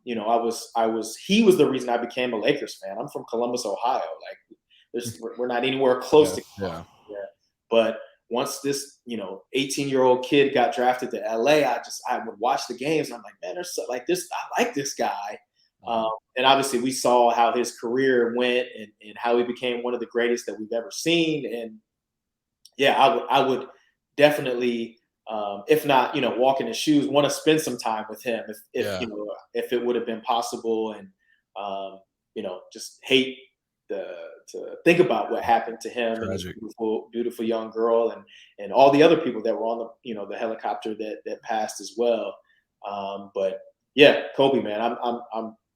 He was the reason I became a Lakers fan. I'm from Columbus, Ohio. Like we're not anywhere close to Columbus. Yeah. But once this, 18-year-old kid got drafted to LA, I would watch the games. And I'm like, man, there's so, like this. I like this guy. And obviously we saw how his career went and how he became one of the greatest that we've ever seen. And yeah, I would definitely, if not, walk in his shoes, want to spend some time with him if it would have been possible. And, just hate to think about what happened to him. Tragic. And this beautiful, beautiful young girl and all the other people that were on the helicopter that passed as well. But yeah, Kobe, man,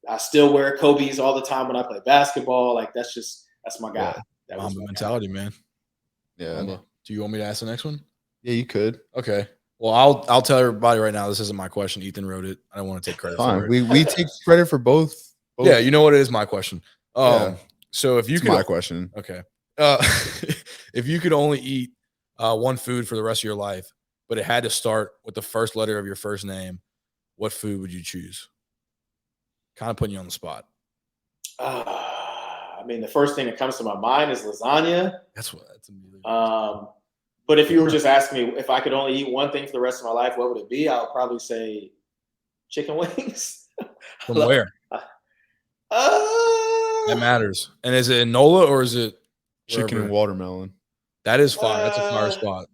I still wear Kobe's all the time when I play basketball. Like that's my guy. Yeah. Mamba mentality, man. Yeah. Mamba. Do you want me to ask the next one? Yeah, you could. Okay. Well, I'll tell everybody right now. This isn't my question. Ethan wrote it. I don't want to take credit for it. We take credit for both. Yeah, you know what? It is my question. So if you could, my question. Okay. If you could only eat one food for the rest of your life, but it had to start with the first letter of your first name, what food would you choose? Kind of putting you on the spot. I mean, the first thing that comes to my mind is lasagna. That's immediately. But if you were just asking me if I could only eat one thing for the rest of my life, what would it be? I would probably say chicken wings. From where? That matters. And is it in NOLA or is it Chicken wherever? and watermelon. That is fire. That's a fire spot.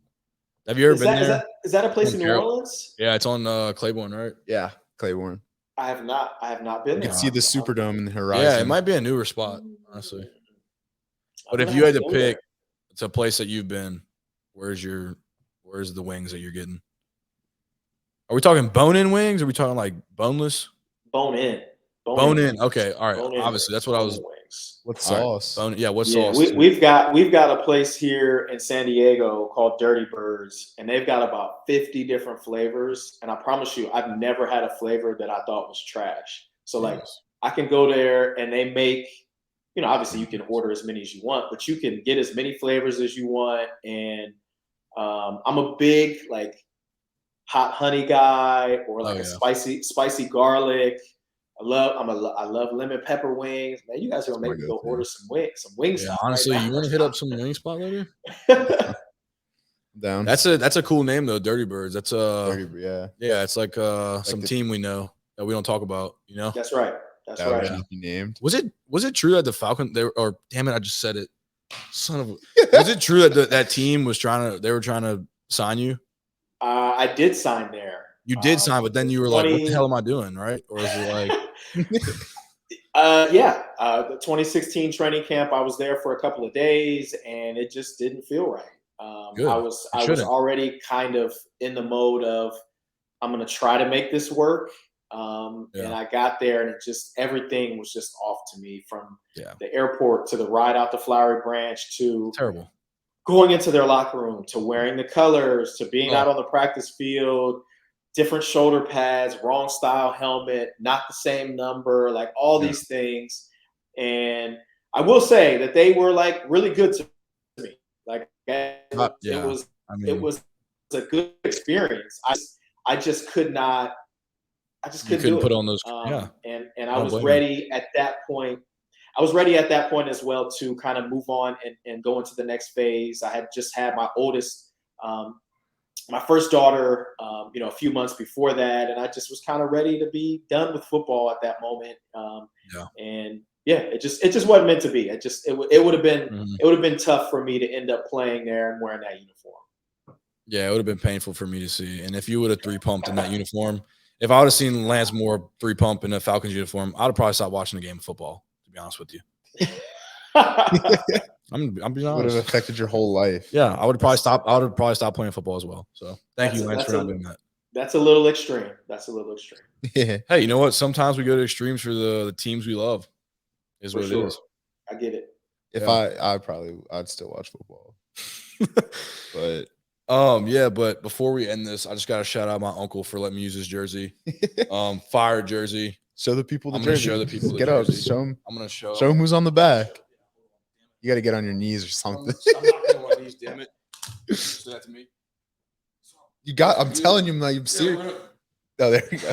Have you ever been there? Is that a place in New Carroll. Orleans? Yeah, it's on Claiborne, right? Yeah, Claiborne. I have not been You there. can see the Superdome in the horizon. Yeah, it might be a newer spot, honestly. But if you had to pick, it's a place that you've been. Where's the wings that you're getting? Are we talking bone-in wings? Or are we talking like boneless? Bone in. Bone-in. Okay, all right. Obviously, that's what I was. What sauce? Right. What sauce? We've got a place here in San Diego called Dirty Birds, and they've got about 50 different flavors. And I promise you, I've never had a flavor that I thought was trash. So like, I can go there and they make, obviously you can order as many as you want, but you can get as many flavors as you want. And I'm a big like hot honey guy or like a spicy garlic. I love lemon pepper wings. Man, you guys are gonna make me go order some wings. Yeah, honestly, you want to hit up some wing spot later? Down. That's a cool name though, Dirty Birds. That's yeah. It's like some team we know that we don't talk about. That's right. That's right. Would be named. Was it true that the Falcon damn it, I just said it. Son of a, was it true that that team was trying to sign you? I did sign there. You did sign, but then you were like, "What the hell am I doing?" Right? Or is it like? The 2016 training camp. I was there for a couple of days, and it just didn't feel right. I was already kind of in the mode of I'm going to try to make this work. And I got there, and everything was just off to me, from the airport to the ride out to Flowery Branch to terrible going into their locker room to wearing the colors to being out on the practice field. Different shoulder pads, wrong style helmet, not the same number, like all these things. And I will say that they were like really good to me. Like it was a good experience. I just could not. I just couldn't put on those. And I was ready at that point. I was ready at that point as well to kind of move on and go into the next phase. I had just had my oldest. My first daughter, a few months before that, and I just was kind of ready to be done with football at that moment. And it just wasn't meant to be. It would have been tough for me to end up playing there and wearing that uniform. Yeah, it would have been painful for me to see. And if you would have three pumped in that uniform, if I would have seen Lance Moore three pump in a Falcons uniform, I'd have probably stopped watching the game of football. To be honest with you. I'm being honest. Would have affected your whole life. Yeah, I would have probably stopped playing football as well. So thank you, Lance, for not doing that. That's a little extreme. Yeah. Hey, you know what? Sometimes we go to extremes for the teams we love. Is what it is. I get it. If I'd still watch football. But but before we end this, I just gotta shout out my uncle for letting me use his jersey. Fire jersey. Show the people the I'm jersey. gonna show the people the Get jersey. up. Show them. I'm gonna show them who's on the back. You got to get on your knees or something. I'm not getting on my knees, damn it. Say that to me. I'm telling you, like, I'm serious. Oh, there you go.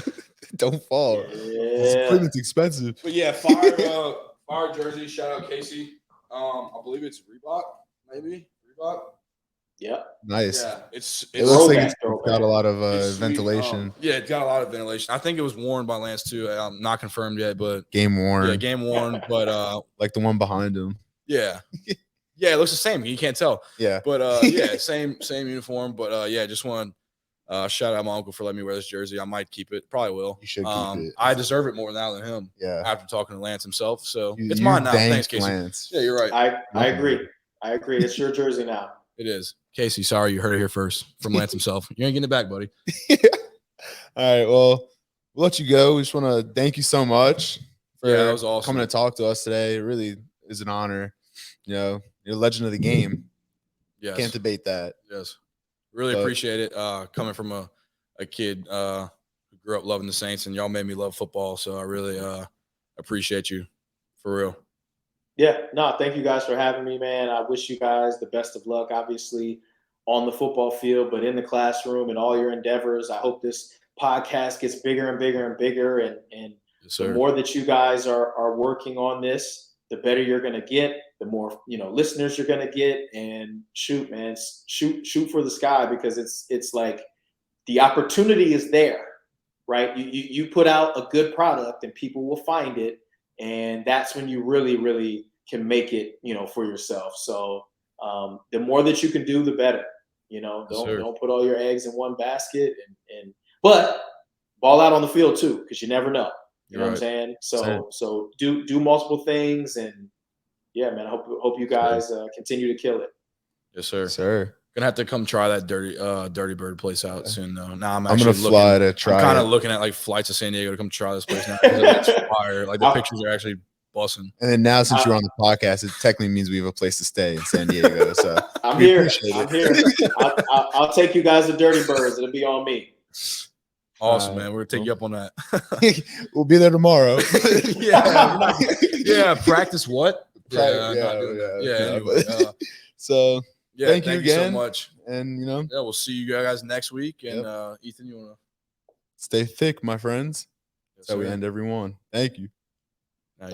Don't fall. Yeah. Equipment's expensive. But yeah, fire jersey. Shout out Casey. I believe it's Reebok, maybe Reebok. Yep. Nice. Yeah, it looks like it's got a lot of ventilation. It got a lot of ventilation. I think it was worn by Lance too. Not confirmed yet, but game worn. Yeah, game worn. But like the one behind him. Yeah. Yeah, it looks the same. You can't tell. Yeah. But same uniform. But just want to shout out my uncle for letting me wear this jersey. I might keep it. Probably will. You should keep it. I deserve it more now than him. Yeah. After talking to Lance himself. So it's mine now. Thanks, Casey. Lance. Yeah, you're right. I agree. It's your jersey now. It is. Casey, sorry, you heard it here first from Lance himself. You ain't getting it back, buddy. All right. Well, we'll let you go. We just want to thank you so much for that was awesome. coming to talk to us today. It really is an honor. You're a legend of the game. Yes. Can't debate that. Yes. Really appreciate it. Coming from a kid who grew up loving the Saints, and y'all made me love football. So I really appreciate you for real. Yeah, no, thank you guys for having me, man. I wish you guys the best of luck, obviously, on the football field, but in the classroom and all your endeavors. I hope this podcast gets bigger and bigger and bigger. And yes, the more that you guys are working on this, the better you're going to get, the more, listeners you're going to get. And shoot, man, shoot for the sky, because it's like the opportunity is there. right? You put out a good product and people will find it. And that's when you really, really can make it, for yourself. So the more that you can do, the better. Don't put all your eggs in one basket, but ball out on the field too, because you never know. You know what I'm saying? So do multiple things, and yeah, man. I hope you guys continue to kill it. Yes, sir. Sir. Gonna have to come try that Dirty Bird place out soon though. Now I'm gonna fly to try. I'm kind of looking at like flights to San Diego to come try this place now. It's fire. Like the pictures are actually busting. And then now, since you're on the podcast, it technically means we have a place to stay in San Diego. So I'm here. I'll take you guys to Dirty Birds. It'll be on me. Awesome, man. We're gonna take you up on that. We'll be there tomorrow. yeah. Practice what? Anyway. So thank you again so much. And we'll see you guys next week. And Ethan, you wanna stay thick, my friends? Yes, That's how we end every one. Thank you.